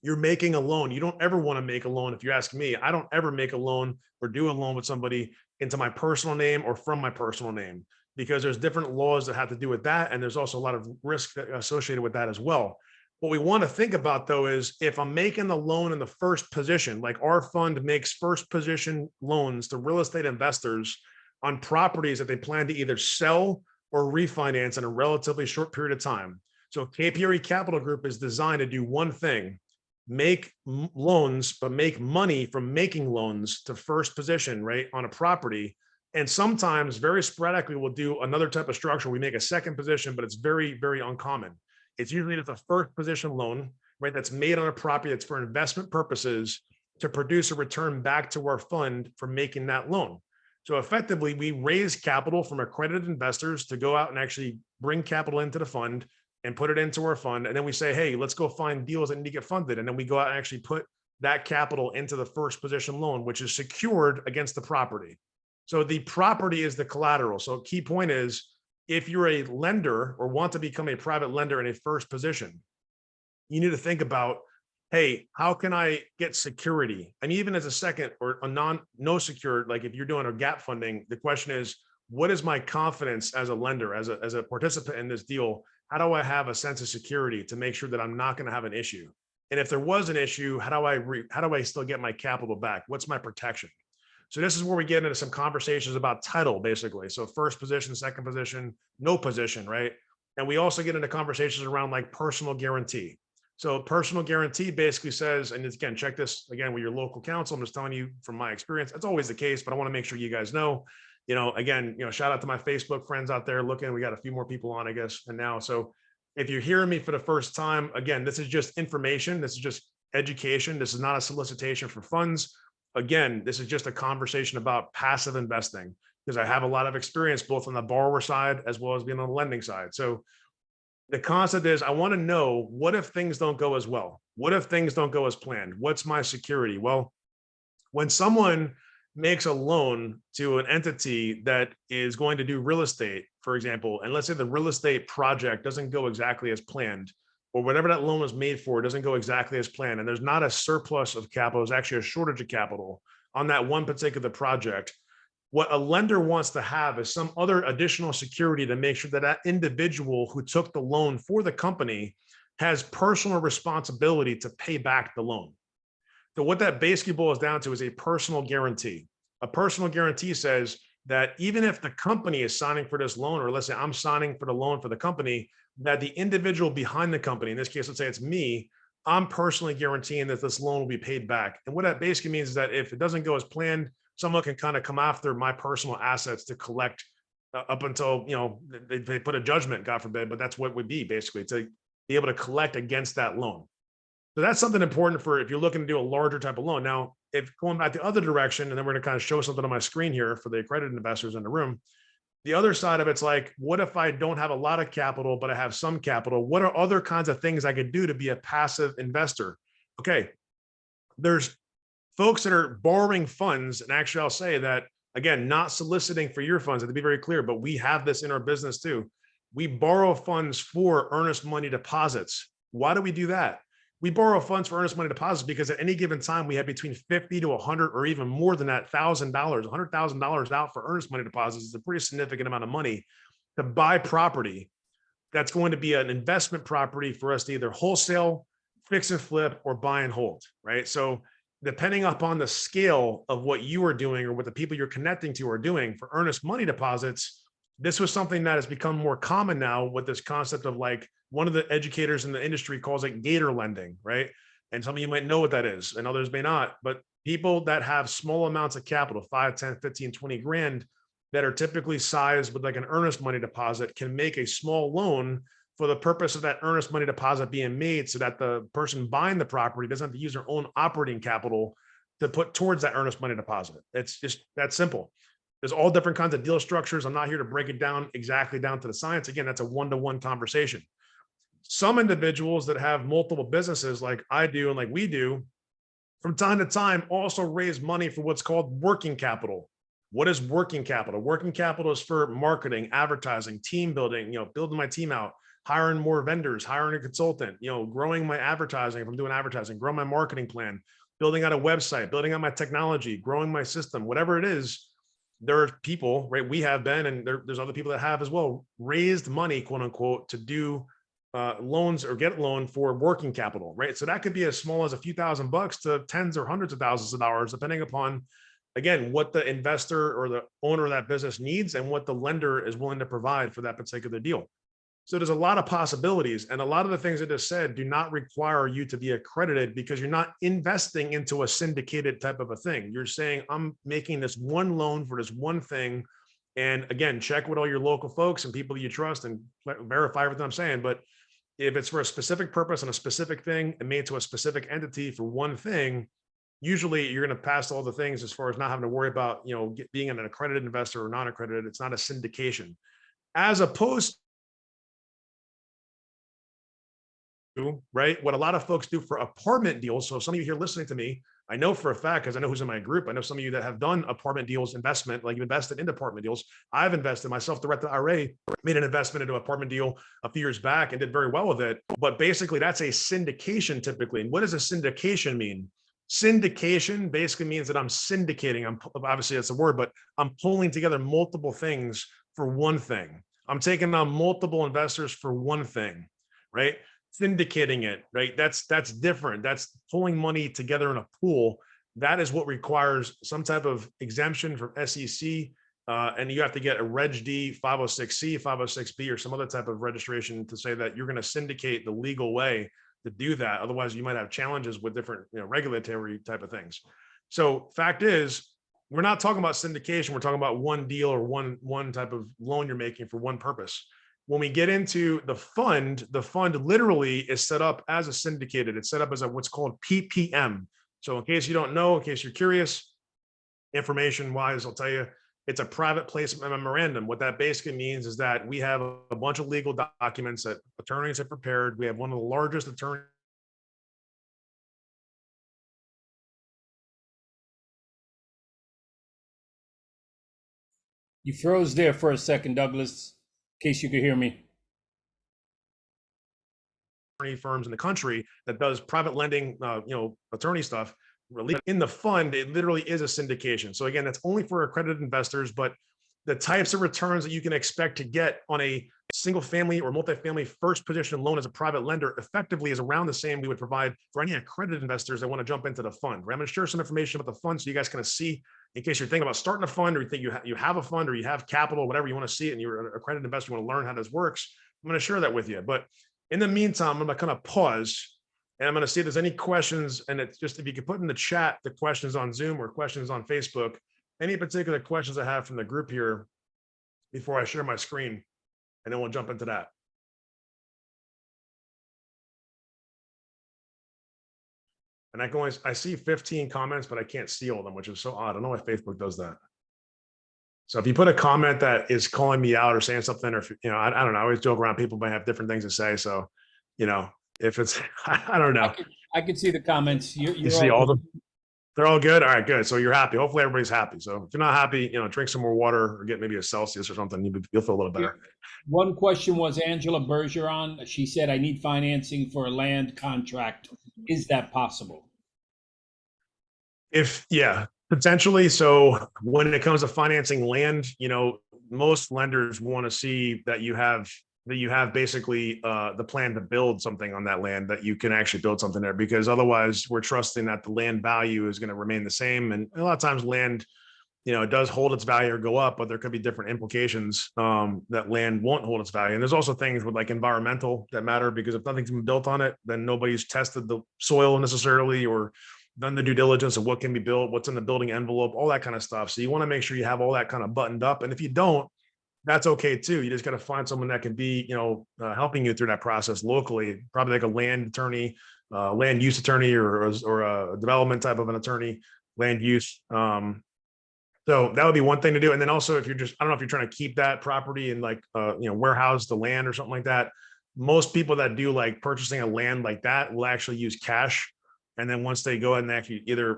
you're making a loan. You don't ever want to make a loan. If you ask me, I don't ever make a loan or do a loan with somebody into my personal name or from my personal name, because there's different laws that have to do with that. And there's also a lot of risk associated with that as well. What we want to think about, though, is if I'm making the loan in the first position, like our fund makes first position loans to real estate investors on properties that they plan to either sell or refinance in a relatively short period of time. So KPRE Capital Group is designed to do one thing: make loans, but make money from making loans to first position, right, on a property. And sometimes, very sporadically, we'll do another type of structure. We make a second position, but it's very, very uncommon. It's usually just a first position loan, right, that's made on a property that's for investment purposes to produce a return back to our fund for making that loan. So effectively, we raise capital from accredited investors to go out and actually bring capital into the fund and put it into our fund. And then we say, hey, let's go find deals that need to get funded. And then we go out and actually put that capital into the first position loan, which is secured against the property. So the property is the collateral. So key point is, if you're a lender or want to become a private lender in a first position, you need to think about, hey, how can I get security? And even as a second or a no secured, like if you're doing a gap funding, the question is, what is my confidence as a lender, as a participant in this deal? How do I have a sense of security to make sure that I'm not going to have an issue? And if there was an issue, how do I still get my capital back? What's my protection? So this is where we get into some conversations about title, basically. So first position, second position, no position, right? And we also get into conversations around like personal guarantee. So personal guarantee basically says, and again, check this again with your local counsel. I'm just telling you from my experience, that's always the case, but I want to make sure you guys know, again, shout out to my Facebook friends out there looking. We got a few more people on, I guess, and now. So if you're hearing me for the first time, again, this is just information. This is just education. This is not a solicitation for funds. Again, this is just a conversation about passive investing because I have a lot of experience both on the borrower side as well as being on the lending side. So the concept is I want to know, what if things don't go as well? What if things don't go as planned? What's my security? Well, when someone makes a loan to an entity that is going to do real estate, for example, and let's say the real estate project doesn't go exactly as planned, or whatever that loan was made for doesn't go exactly as planned, and there's not a surplus of capital, there's actually a shortage of capital on that one particular project, what a lender wants to have is some other additional security to make sure that that individual who took the loan for the company has personal responsibility to pay back the loan. So what that basically boils down to is a personal guarantee. A personal guarantee says that even if the company is signing for this loan, or let's say I'm signing for the loan for the company, that the individual behind the company, in this case, let's say it's me, I'm personally guaranteeing that this loan will be paid back. And what that basically means is that if it doesn't go as planned, someone can kind of come after my personal assets to collect up until, they put a judgment, God forbid, but that's what it would be basically, to be able to collect against that loan. So that's something important for if you're looking to do a larger type of loan. Now, if going back the other direction, and then we're going to kind of show something on my screen here for the accredited investors in the room. The other side of it's like, what if I don't have a lot of capital, but I have some capital? What are other kinds of things I could do to be a passive investor? Okay, there's folks that are borrowing funds, and actually I'll say that, again, not soliciting for your funds, to be very clear, but we have this in our business too. We borrow funds for earnest money deposits. Why do we do that? We borrow funds for earnest money deposits because at any given time we have between 50 to 100 or even more than that $1,000, $100,000 out for earnest money deposits is a pretty significant amount of money to buy property that's going to be an investment property for us to either wholesale, fix and flip, or buy and hold, right? So depending upon the scale of what you are doing or what the people you're connecting to are doing for earnest money deposits, this was something that has become more common now with this concept of, like, one of the educators in the industry calls it gator lending, right? And some of you might know what that is and others may not, but people that have small amounts of capital, 5, 10, 15, 20 grand, that are typically sized with like an earnest money deposit, can make a small loan for the purpose of that earnest money deposit being made so that the person buying the property doesn't have to use their own operating capital to put towards that earnest money deposit. It's just that simple. There's all different kinds of deal structures. I'm not here to break it down exactly down to the science. Again, that's a one-to-one conversation. Some individuals that have multiple businesses like I do and like we do, from time to time also raise money for what's called working capital. What is working capital? Working capital is for marketing, advertising, team building, building my team out, hiring more vendors, hiring a consultant, growing my advertising if I'm doing advertising, growing my marketing plan, building out a website, building out my technology, growing my system, whatever it is. There are people, right? We have been, and there's other people that have as well, raised money, quote unquote, to do loans or get loan for working capital, right? So that could be as small as a few $1,000s to tens or hundreds of thousands of dollars, depending upon, again, what the investor or the owner of that business needs and what the lender is willing to provide for that particular deal. So there's a lot of possibilities, and a lot of the things I just said do not require you to be accredited because you're not investing into a syndicated type of a thing. You're saying, I'm making this one loan for this one thing. And again, check with all your local folks and people you trust and verify everything I'm saying. But if it's for a specific purpose and a specific thing and made to a specific entity for one thing, usually you're going to pass all the things as far as not having to worry about, being an accredited investor or non-accredited. It's not a syndication, as opposed to, right, what a lot of folks do for apartment deals. So some of you here listening to me, I know for a fact, because I know who's in my group, I know some of you that have done apartment deals investment, like you've invested in apartment deals. I've invested myself, directed IRA, made an investment into an apartment deal a few years back and did very well with it. But basically that's a syndication typically. And what does a syndication mean? Syndication basically means that I'm syndicating. Obviously that's a word, but I'm pulling together multiple things for one thing. I'm taking on multiple investors for one thing, right? syndicating it, right? That's different. That's pulling money together in a pool. That is what requires some type of exemption from SEC. And you have to get a Reg D, 506C, 506B, or some other type of registration to say that you're going to syndicate the legal way to do that. Otherwise, you might have challenges with different, regulatory type of things. So fact is, we're not talking about syndication. We're talking about one deal or one type of loan you're making for one purpose. When we get into the fund literally is set up as a syndicated. It's set up as a what's called PPM. So in case you don't know, in case you're curious, information wise, I'll tell you, it's a private placement memorandum. What that basically means is that we have a bunch of legal documents that attorneys have prepared. We have one of the largest attorneys. You froze there for a second, Douglas, in case you could hear me. Firms in the country that does private lending, attorney stuff. In the fund, it literally is a syndication. So again, that's only for accredited investors, but the types of returns that you can expect to get on a single family or multifamily first position loan as a private lender effectively is around the same we would provide for any accredited investors that want to jump into the fund. I'm going to share some information about the fund so you guys can see in case you're thinking about starting a fund or you think you have a fund or you have capital, whatever you want to see it, and you're an accredited investor, you want to learn how this works. I'm going to share that with you. But in the meantime, I'm going to kind of pause and I'm going to see if there's any questions. And it's just, if you could put in the chat, the questions on Zoom or questions on Facebook, any particular questions I have from the group here before I share my screen, and then we'll jump into that. And I see 15 comments, but I can't see all of them, which is so odd. I don't know why Facebook does that. So if you put a comment that is calling me out or saying something, or, I don't know, I always joke around, people might have different things to say. So, if it's, I don't know. I can see the comments. You see all of them? They're all good. All right, good. So you're happy. Hopefully everybody's happy. So if you're not happy, drink some more water or get maybe a Celsius or something. You'll feel a little better. One question was Angela Bergeron. She said, I need financing for a land contract. Is that possible? Yeah, potentially. So when it comes to financing land, most lenders want to see that you have basically the plan to build something on that land, that you can actually build something there, because otherwise we're trusting that the land value is going to remain the same. And a lot of times land, it does hold its value or go up, but there could be different implications that land won't hold its value. And there's also things with like environmental that matter, because if nothing's been built on it, then nobody's tested the soil necessarily or done the due diligence of what can be built, what's in the building envelope, all that kind of stuff. So you want to make sure you have all that kind of buttoned up. And if you don't, that's okay too. You just got to find someone that can be, helping you through that process locally, probably like a land attorney, land use attorney, or a development type of an attorney, land use. So that would be one thing to do. And then also, if you're I don't know if you're trying to keep that property and like, warehouse the land or something like that. Most people that do like purchasing a land like that will actually use cash. And then once they go ahead and actually either,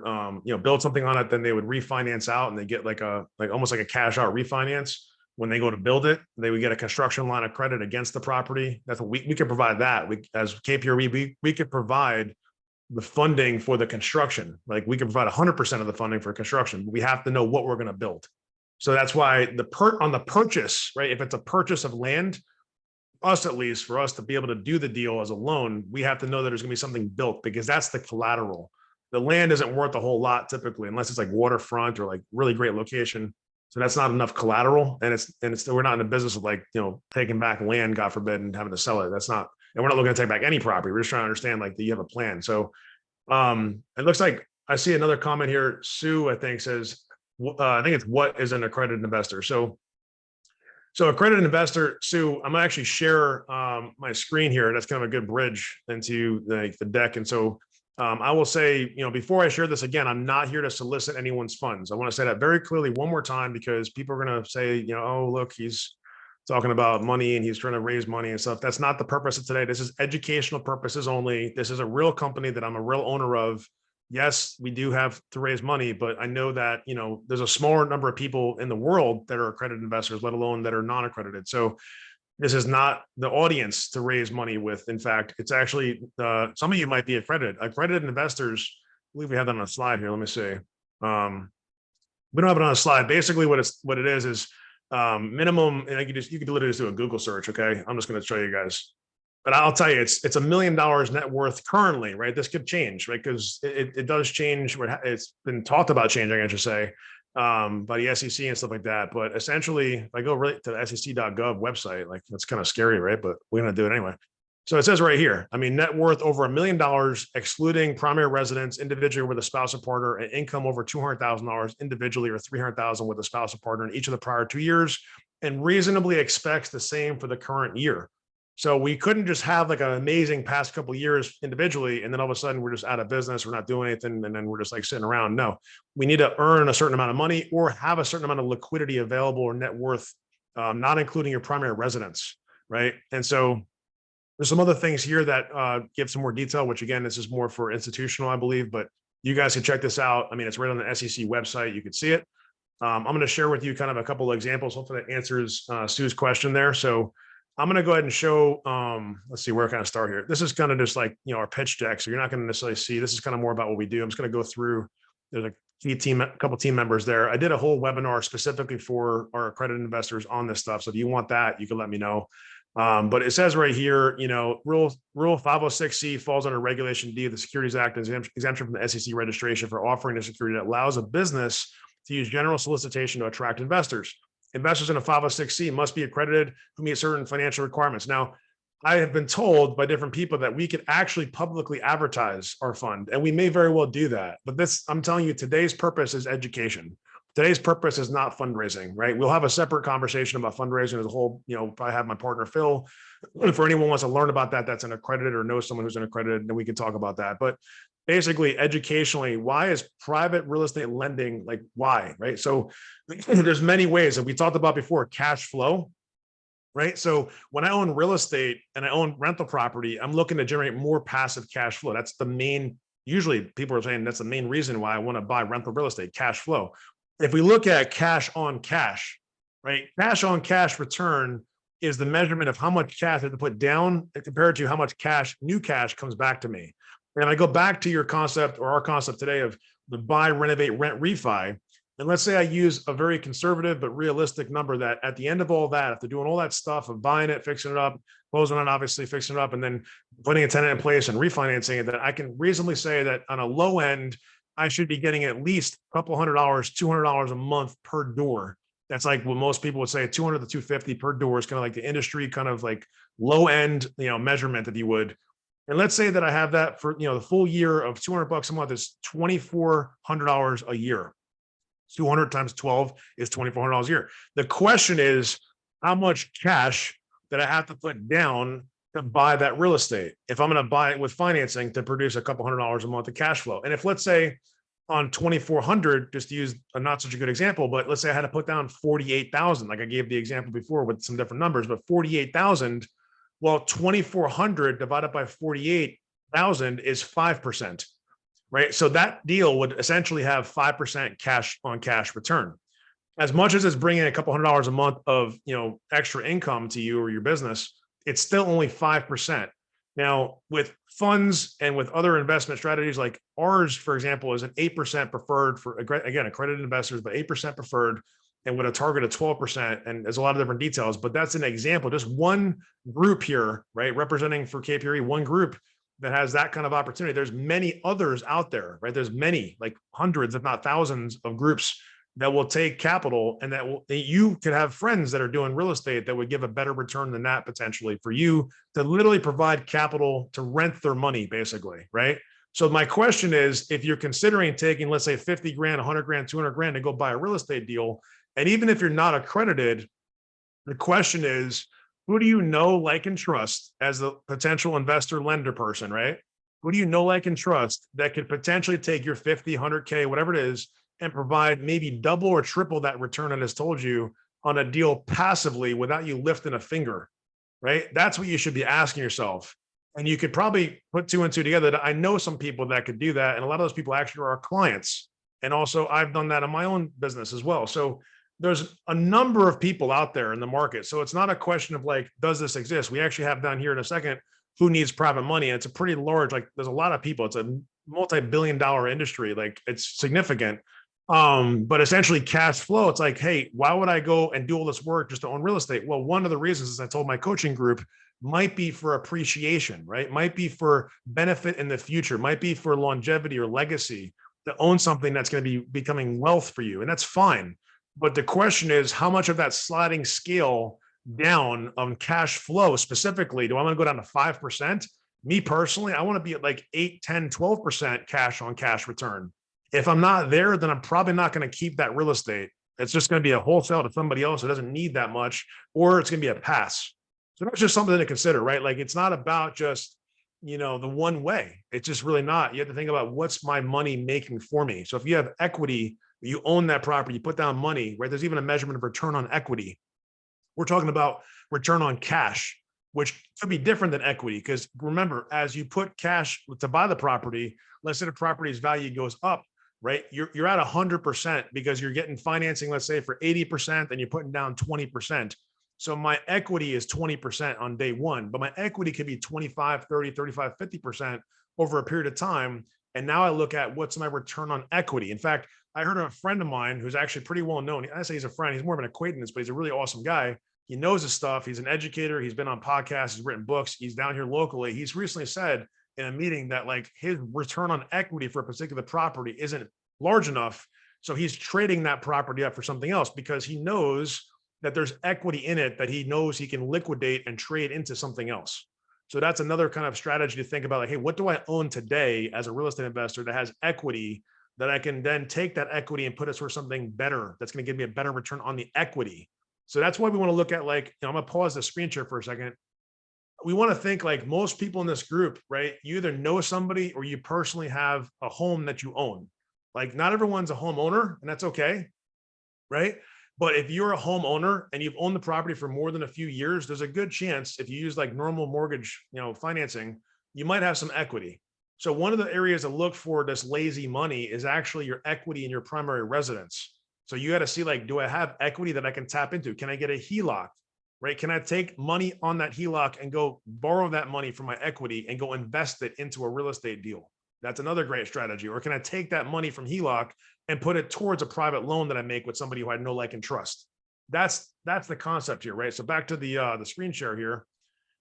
build something on it, then they would refinance out and they get like almost like a cash out refinance. When they go to build it, they would get a construction line of credit against the property. That's what we can provide that. As KPRE, we could provide the funding for the construction. Like we can provide 100% of the funding for construction, but we have to know what we're going to build. So that's why on the purchase, right? If it's a purchase of land, for us to be able to do the deal as a loan, we have to know that there's going to be something built, because that's the collateral. The land isn't worth a whole lot typically, unless it's like waterfront or like really great location. So that's not enough collateral. And we're not in the business of like, taking back land, God forbid, and having to sell it. That's not, and we're not looking to take back any property. We're just trying to understand like that you have a plan. So it looks like I see another comment here. Sue, I think, says, I think it's, what is an accredited investor? So accredited investor, Sue, I'm gonna actually share my screen here. That's kind of a good bridge into the deck. And so I will say, before I share this again, I'm not here to solicit anyone's funds. I want to say that very clearly one more time, because people are going to say, oh, look, he's talking about money and he's trying to raise money and stuff. That's not the purpose of today. This is educational purposes only. This is a real company that I'm a real owner of. Yes, we do have to raise money, but I know that, there's a smaller number of people in the world that are accredited investors, let alone that are non-accredited. So this is not the audience to raise money with. In fact, it's actually, some of you might be accredited. Accredited investors, I believe we have that on a slide here. Let me see. We don't have it on a slide. Basically what it is minimum, and you could literally just do a Google search. Okay. I'm just going to show you guys. but I'll tell you, it's $1 million net worth currently, right? This could change, right? Because it does change. It's been talked about changing, I should say, by the SEC and stuff like that. But essentially, if I go right to the SEC.gov website, like that's kind of scary, right? But we're going to do it anyway. So it says right here, I mean, net worth over $1 million, excluding primary residence, individually with a spouse or partner, and income over $200,000 individually or $300,000 with a spouse or partner in each of the prior 2 years, and reasonably expects the same for the current year. So we couldn't just have like an amazing past couple of years individually, and then all of a sudden we're just out of business, we're not doing anything, and then we're just like sitting around. No, we need to earn a certain amount of money or have a certain amount of liquidity available or net worth, not including your primary residence, right? And so there's some other things here that give some more detail, which again, this is more for institutional, I believe, but you guys can check this out. I mean, it's right on the SEC website. You can see it. I'm going to share with you kind of a couple of examples. Hopefully that answers Sue's question there. So I'm going to go ahead and show, let's see, where can I start here? This is kind of just like, our pitch deck. So you're not going to necessarily see, this is kind of more about what we do. I'm just going to go through, there's a couple team members there. I did a whole webinar specifically for our accredited investors on this stuff. So if you want that, you can let me know. But it says right here, Rule 506C falls under Regulation D of the Securities Act as exemption from the SEC registration for offering a security that allows a business to use general solicitation to attract investors. Investors in a 506C must be accredited who meet certain financial requirements. Now, I have been told by different people that we could actually publicly advertise our fund, and we may very well do that. But I'm telling you, today's purpose is education. Today's purpose is not fundraising, right? We'll have a separate conversation about fundraising as a whole. If I have my partner, Phil, if anyone wants to learn about that, that's an accredited or knows someone who's an accredited, then we can talk about that. But basically, educationally, why is private real estate lending, like why, right? So there's many ways that we talked about before, cash flow, right? So when I own real estate and I own rental property, I'm looking to generate more passive cash flow. That's the main, usually people are saying that's the main reason why I want to buy rental real estate, cash flow. If we look at cash on cash, right? Cash on cash return is the measurement of how much cash I have to put down compared to how much new cash comes back to me. And I go back to your concept or our concept today of the buy, renovate, rent, refi. And let's say I use a very conservative but realistic number that at the end of all that, after doing all that stuff of buying it, fixing it up, closing on, obviously fixing it up, and then putting a tenant in place and refinancing it, that I can reasonably say that on a low end, I should be getting at least a couple $100, $200 a month per door. That's like what most people would say, 200 to 250 per door is kind of like the industry kind of like low end, measurement, if you would. And let's say that I have that for, the full year of $200 a month is $2,400 a year. 200 times 12 is $2,400 a year. The question is, how much cash that I have to put down to buy that real estate if I'm going to buy it with financing to produce a couple $100 a month of cash flow? And if, let's say, on 2,400, just to use a not such a good example, but let's say I had to put down 48,000, like I gave the example before with some different numbers, but 48,000, well, 2,400 divided by 48,000 is 5%, right? So that deal would essentially have 5% cash on cash return. As much as it's bringing a couple $100 a month of, extra income to you or your business, it's still only 5%. Now, with funds and with other investment strategies like ours, for example, is an 8% preferred for, again, accredited investors, but 8% preferred and with a target of 12%. And there's a lot of different details, but that's an example, just one group here, right? Representing for KPRE, one group that has that kind of opportunity. There's many others out there, right? There's many, like hundreds, if not thousands of groups that will take capital and that you could have friends that are doing real estate that would give a better return than that potentially for you to literally provide capital to rent their money, basically, right? So my question is, if you're considering taking, let's say 50 grand, 100 grand, 200 grand to go buy a real estate deal, and even if you're not accredited, the question is, who do you know, like, and trust as the potential investor lender person, right? Who do you know, like, and trust that could potentially take your 50, 100K, whatever it is, and provide maybe double or triple that return that has told you on a deal passively without you lifting a finger, right? That's what you should be asking yourself. And you could probably put two and two together. I know some people that could do that. And a lot of those people actually are our clients. And also I've done that in my own business as well. So there's a number of people out there in the market. So it's not a question of like, does this exist? We actually have down here in a second, who needs private money? And it's a pretty large, like there's a lot of people. It's a multi-billion-dollar industry. Like it's significant. But essentially cash flow, it's like, hey, why would I go and do all this work just to own real estate? Well, one of the reasons is I told my coaching group might be for appreciation, right? Might be for benefit in the future, might be for longevity or legacy, to own something that's going to be becoming wealth for you. And that's fine. But the question is, how much of that sliding scale down on cash flow specifically, do I want to go down to 5%? Me personally, I want to be at like 8, 10, 12% cash on cash return. If I'm not there, then I'm probably not going to keep that real estate. It's just going to be a wholesale to somebody else who doesn't need that much, or it's going to be a pass. So that's just something to consider, right? Like, it's not about just, the one way. It's just really not. You have to think about, what's my money making for me? So if you have equity, you own that property, you put down money, right? There's even a measurement of return on equity. We're talking about return on cash, which could be different than equity. Because remember, as you put cash to buy the property, let's say the property's value goes up, right? You're at 100% because you're getting financing, let's say for 80%, and you're putting down 20%. So my equity is 20% on day one, but my equity could be 25, 30, 35, 50% over a period of time. And now I look at, what's my return on equity. In fact, I heard of a friend of mine who's actually pretty well known. I say he's a friend, he's more of an acquaintance, but he's a really awesome guy. He knows his stuff. He's an educator. He's been on podcasts. He's written books. He's down here locally. He's recently said in a meeting that, like, his return on equity for a particular property isn't large enough. So he's trading that property up for something else, because he knows that there's equity in it that he knows he can liquidate and trade into something else. So that's another kind of strategy to think about, like, hey, what do I own today as a real estate investor that has equity that I can then take that equity and put it for something better that's going to give me a better return on the equity. So that's why we want to look at, like, I'm going to pause the screen share for a second. We want to think like most people in this group, right? You either know somebody or you personally have a home that you own. Like, not everyone's a homeowner, and that's okay, right? But if you're a homeowner and you've owned the property for more than a few years, there's a good chance, if you use like normal mortgage, financing, you might have some equity. So one of the areas to look for this lazy money is actually your equity in your primary residence. So you got to see, like, do I have equity that I can tap into? Can I get a HELOC, right? Can I take money on that HELOC and go borrow that money from my equity and go invest it into a real estate deal? That's another great strategy. Or can I take that money from HELOC and put it towards a private loan that I make with somebody who I know, like, and trust? That's the concept here, right? So back to the screen share here.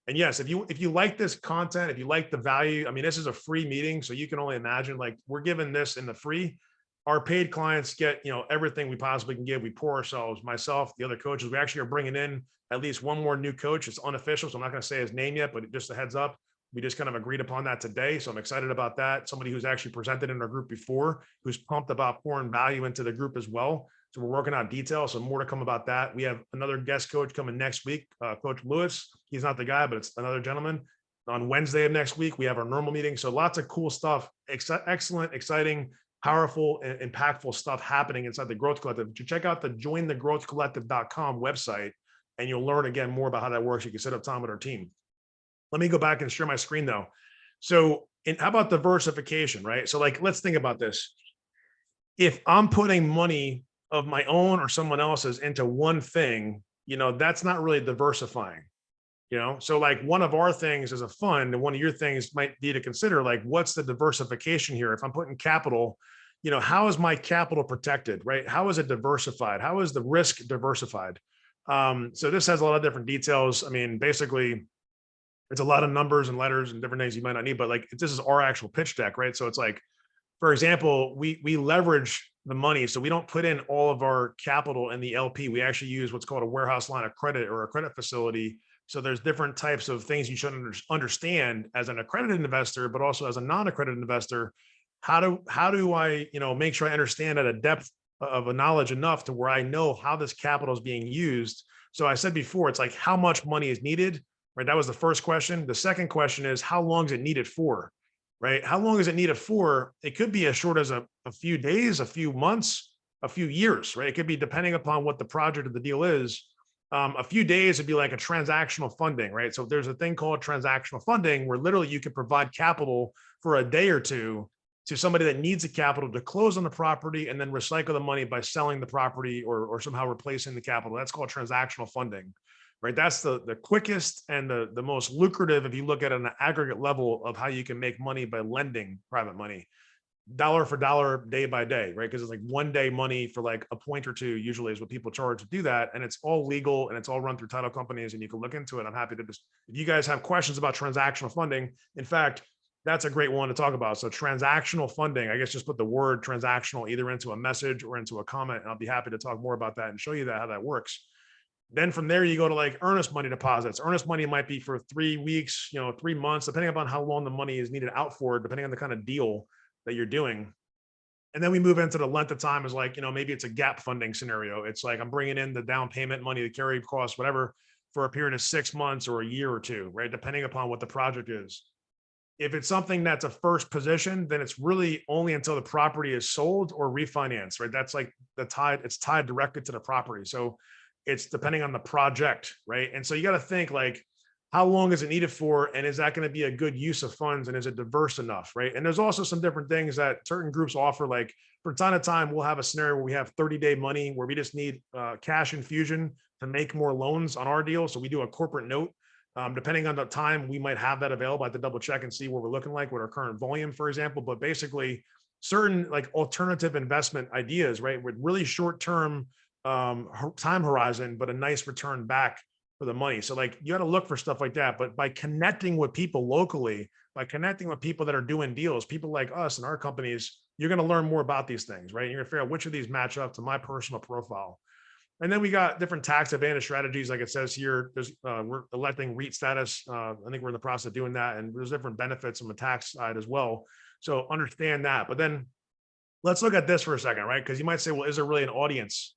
And yes, if you like this content, if you like the value, I mean, this is a free meeting, so you can only imagine, like, we're giving this in the free. Our paid clients get, everything we possibly can give. We pour ourselves, myself, the other coaches. We actually are bringing in at least one more new coach. It's unofficial, so I'm not going to say his name yet, but just a heads up. We just kind of agreed upon that today. So I'm excited about that. Somebody who's actually presented in our group before, who's pumped about pouring value into the group as well. So we're working out details. So more to come about that. We have another guest coach coming next week, Coach Lewis. He's not the guy, but it's another gentleman. On Wednesday of next week, we have our normal meeting. So lots of cool stuff, excellent, exciting, powerful, and impactful stuff happening inside the Growth Collective. Check out the jointhegrowthcollective.com website, and you'll learn again more about how that works. You can set up time with our team. Let me go back and share my screen though. So, how about diversification, right? So, like, let's think about this. If I'm putting money of my own or someone else's into one thing, that's not really diversifying, So, like, one of our things is a fund, and one of your things might be to consider, like, what's the diversification here? If I'm putting capital, how is my capital protected, right? How is it diversified? How is the risk diversified? So this has a lot of different details. I mean, basically, it's a lot of numbers and letters and different things you might not need, but, like, this is our actual pitch deck, right? So it's like, for example, we leverage the money. So we don't put in all of our capital in the LP. We actually use what's called a warehouse line of credit or a credit facility. So there's different types of things you should understand as an accredited investor, but also as a non-accredited investor. How do I, make sure I understand at a depth of a knowledge enough to where I know how this capital is being used? So I said before, it's like, how much money is needed, right? That was the first question. The second question is, how long is it needed for, right? How long is it needed for? It could be as short as a few days, a few months, a few years, right? It could be depending upon what the project of the deal is. A few days would be like a transactional funding, right? So there's a thing called transactional funding where literally you could provide capital for a day or two to somebody that needs the capital to close on the property and then recycle the money by selling the property or somehow replacing the capital. That's called transactional funding, right? That's the quickest and the most lucrative if you look at an aggregate level of how you can make money by lending private money. dollar for dollar, day by day, right? Because it's like 1 day money for like a point or two usually is what people charge to do that. And it's all legal and it's all run through title companies and you can look into it. I'm happy to just, if you guys have questions about transactional funding, in fact, that's a great one to talk about. So transactional funding, I guess just put the word transactional either into a message or into a comment. And I'll be happy to talk more about that and show you that how that works. Then from there, you go to like earnest money deposits. Earnest money might be for 3 weeks, 3 months, depending upon how long the money is needed out for, depending on the kind of deal that you're doing. And then we move into the length of time is like, maybe it's a gap funding scenario. It's like I'm bringing in the down payment money, the carry costs, whatever, for a period of 6 months or a year or two, right? Depending upon what the project is. If it's something that's a first position, then it's really only until the property is sold or refinanced, right? That's like it's tied directly to the property. So it's depending on the project, right? And so you got to think like, how long is it needed for? And is that going to be a good use of funds? And is it diverse enough, right? And there's also some different things that certain groups offer. Like from time to time, we'll have a scenario where we have 30-day money where we just need cash infusion to make more loans on our deal. So we do a corporate note. Depending on the time, we might have that available. I have to double check and see what we're looking like with our current volume, for example. But basically, certain like alternative investment ideas, right, with really short-term time horizon, but a nice return back for the money. So like you got to look for stuff like that. But by connecting with people locally, by connecting with people that are doing deals, people like us and our companies, you're going to learn more about these things, right? You're going to figure out which of these match up to my personal profile. And then we got different tax advantage strategies. Like it says here, there's we're electing REIT status. I think we're in the process of doing that. And there's different benefits on the tax side as well. So understand that. But then let's look at this for a second, right? Because you might say, well, is there really an audience?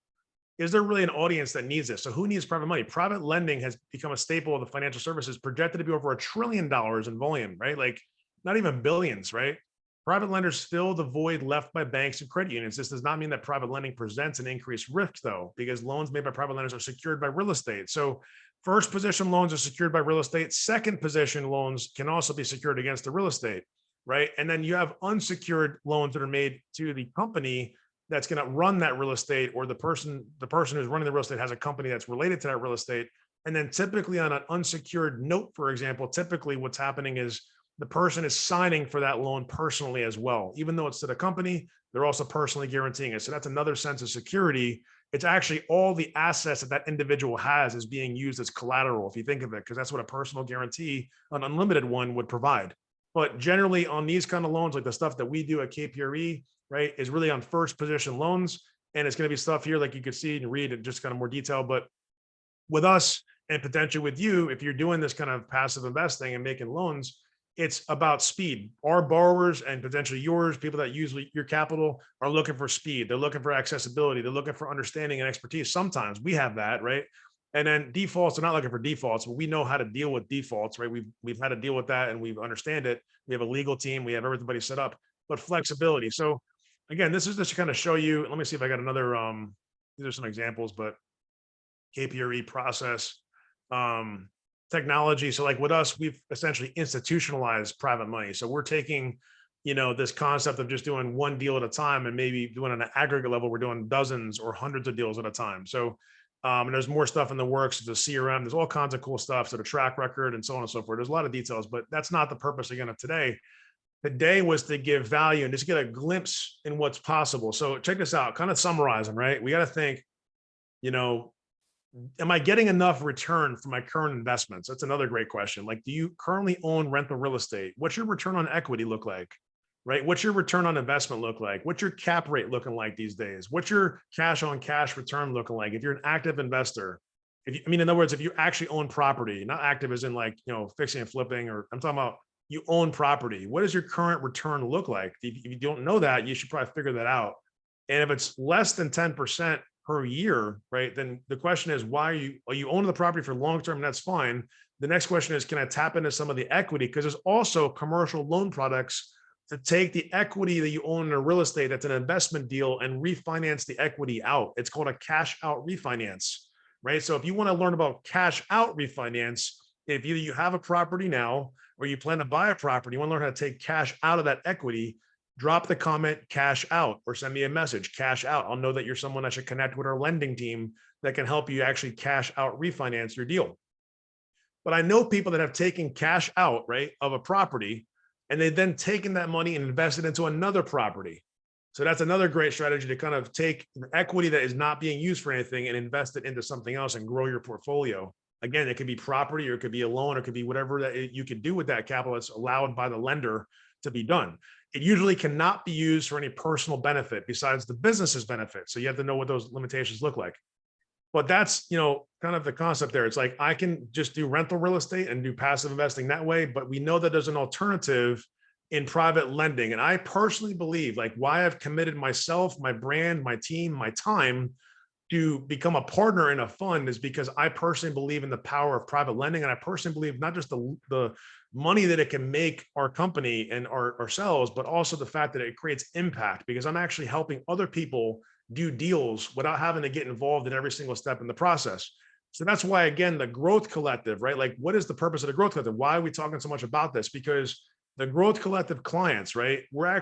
Is there really an audience that needs this? So who needs private money? Private lending has become a staple of the financial services, projected to be over $1 trillion in volume, right? Like not even billions, right? Private lenders fill the void left by banks and credit unions. This does not mean that private lending presents an increased risk though, because loans made by private lenders are secured by real estate. So first position loans are secured by real estate. Second position loans can also be secured against the real estate, right? And then you have unsecured loans that are made to the company that's going to run that real estate, or the person who's running the real estate has a company that's related to that real estate. And then typically on an unsecured note, for example, typically what's happening is the person is signing for that loan personally as well. Even though it's to the company, they're also personally guaranteeing it. So that's another sense of security. It's actually all the assets that that individual has is being used as collateral, if you think of it, because that's what a personal guarantee, an unlimited one, would provide. But generally on these kind of loans, like the stuff that we do at KPRE, right, is really on first position loans. And it's going to be stuff here like you could see and read in just kind of more detail. But with us and potentially with you, if you're doing this kind of passive investing and making loans, it's about speed. Our borrowers and potentially yours, people that use your capital, are looking for speed. They're looking for accessibility. They're looking for understanding and expertise. Sometimes we have that, right? And then defaults are not looking for defaults, but we know how to deal with defaults, right? We've had to deal with that and we understand it. We have a legal team. We have everybody set up, but flexibility. So again, this is just to kind of show you. Let me see if I got another. These are some examples, but KPRE process, technology. So like with us, we've essentially institutionalized private money. So we're taking, this concept of just doing one deal at a time and maybe doing on an aggregate level, we're doing dozens or hundreds of deals at a time. So and there's more stuff in the works. There's a CRM, there's all kinds of cool stuff. So the track record and so on and so forth. There's a lot of details, but that's not the purpose again of today. Today was to give value and just get a glimpse in what's possible. So check this out, kind of summarizing, right? We got to think, am I getting enough return for my current investments? That's another great question. Like, do you currently own rental real estate? What's your return on equity look like? Right? What's your return on investment look like? What's your cap rate looking like these days? What's your cash on cash return looking like? If you're an active investor, in other words, if you actually own property, not active as in like, fixing and flipping, or I'm talking about you own property. What does your current return look like? If you don't know that, you should probably figure that out. And if it's less than 10% per year, right, then the question is, why are you owning the property for long term? That's fine. The next question is, can I tap into some of the equity? Because there's also commercial loan products to take the equity that you own in a real estate that's an investment deal and refinance the equity out. It's called a cash out refinance, right? So if you want to learn about cash out refinance, if either you have a property now or you plan to buy a property, you want to learn how to take cash out of that equity, drop the comment cash out or send me a message, cash out. I'll know that you're someone I should connect with our lending team that can help you actually cash out refinance your deal. But I know people that have taken cash out, right, of a property And they then taken that money and invested into another property. So that's another great strategy to kind of take equity that is not being used for anything and invest it into something else and grow your portfolio. Again, it could be property, or it could be a loan, or it could be whatever that you could do with that capital that's allowed by the lender to be done. It usually cannot be used for any personal benefit besides the business's benefit. So you have to know what those limitations look like. But that's, kind of the concept there. It's like, I can just do rental real estate and do passive investing that way, but we know that there's an alternative in private lending. And I personally believe, like, why I've committed myself, my brand, my team, my time to become a partner in a fund is because I personally believe in the power of private lending. And I personally believe not just the money that it can make our company and ourselves, but also the fact that it creates impact, because I'm actually helping other people do deals without having to get involved in every single step in the process. So that's why, again, the Growth Collective, right? Like, what is the purpose of the Growth Collective? Why are we talking so much about this? Because the Growth Collective clients, right? We're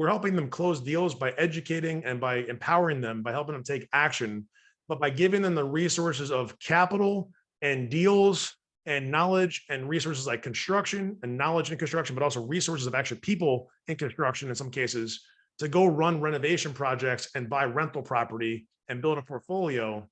helping them close deals by educating and by empowering them, by helping them take action, but by giving them the resources of capital and deals and knowledge and resources like construction and knowledge in construction, but also resources of actual people in construction in some cases, to go run renovation projects and buy rental property and build a portfolio.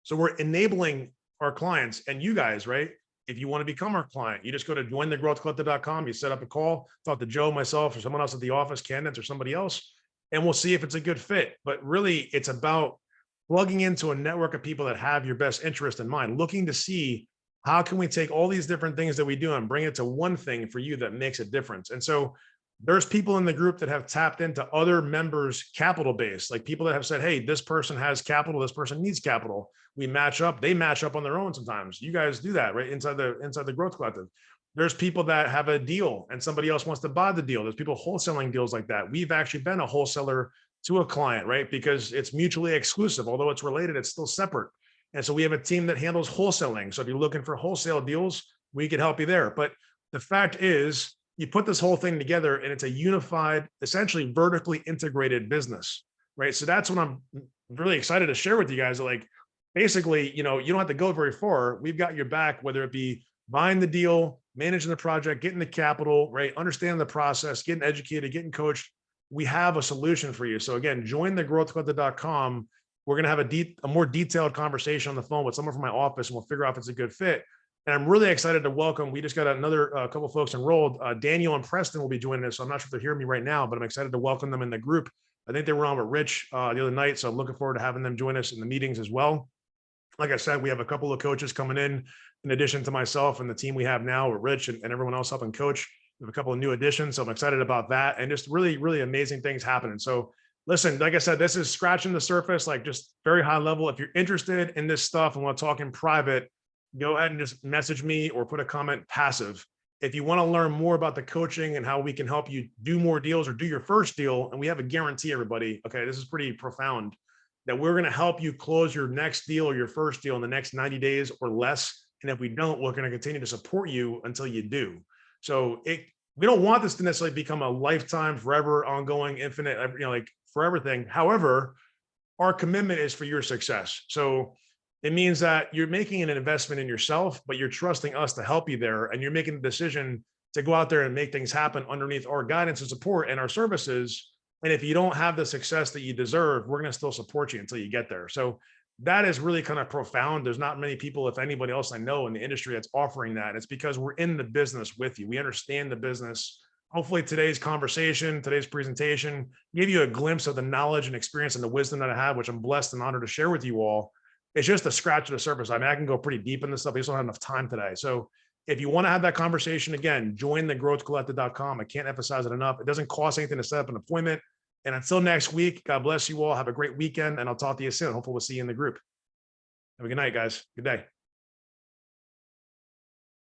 So we're enabling our clients and you guys, right? If you want to become our client, you just go to jointhegrowthcollective.com. You set up a call, talk to Joe, myself, or someone else at the office, candidates, or somebody else, and we'll see if it's a good fit. But really, it's about plugging into a network of people that have your best interest in mind, looking to see how can we take all these different things that we do and bring it to one thing for you that makes a difference. And so there's people in the group that have tapped into other members' capital base, like people that have said, hey, this person has capital, this person needs capital. We match up, they match up on their own sometimes. You guys do that, right? Inside the Growth Collective. There's people that have a deal and somebody else wants to buy the deal. There's people wholesaling deals like that. We've actually been a wholesaler to a client, right? Because it's mutually exclusive. Although it's related, it's still separate. And so we have a team that handles wholesaling. So if you're looking for wholesale deals, we could help you there. But the fact is, you put this whole thing together and it's a unified, essentially vertically integrated business, right? So that's what I'm really excited to share with you guys. Like, basically, you don't have to go very far. We've got your back, whether it be buying the deal, managing the project, getting the capital, right? Understanding the process, getting educated, getting coached. We have a solution for you. So again, join thegrowthcollective.com. We're going to have a more detailed conversation on the phone with someone from my office, and we'll figure out if it's a good fit. And I'm really excited to welcome, we just got another couple folks enrolled. Daniel and Preston will be joining us. So I'm not sure if they're hearing me right now, but I'm excited to welcome them in the group. I think they were on with Rich the other night. So I'm looking forward to having them join us in the meetings as well. Like I said, we have a couple of coaches coming in addition to myself and the team we have now with Rich and everyone else helping coach. We have a couple of new additions. So I'm excited about that, and just really, really amazing things happening. So listen, like I said, this is scratching the surface, like just very high level. If you're interested in this stuff and want to talk in private, go ahead and just message me or put a comment passive. If you want to learn more about the coaching and how we can help you do more deals or do your first deal, and we have a guarantee, everybody, okay, this is pretty profound, that we're going to help you close your next deal or your first deal in the next 90 days or less. And if we don't, we're going to continue to support you until you do. So we don't want this to necessarily become a lifetime, forever, ongoing, infinite, like for everything. However, our commitment is for your success. So it means that you're making an investment in yourself, but you're trusting us to help you there. And you're making the decision to go out there and make things happen underneath our guidance and support and our services. And if you don't have the success that you deserve, we're going to still support you until you get there. So that is really kind of profound. There's not many people, if anybody else I know in the industry, that's offering that. It's because we're in the business with you. We understand the business. Hopefully today's conversation, today's presentation gave you a glimpse of the knowledge and experience and the wisdom that I have, which I'm blessed and honored to share with you all. It's just a scratch of the surface. I mean, I can go pretty deep in this stuff. I just don't have enough time today. So if you want to have that conversation, again, join thegrowthcollective.com. I can't emphasize it enough. It doesn't cost anything to set up an appointment. And until next week, God bless you all. Have a great weekend, and I'll talk to you soon. Hopefully we'll see you in the group. Have a good night, guys. Good day.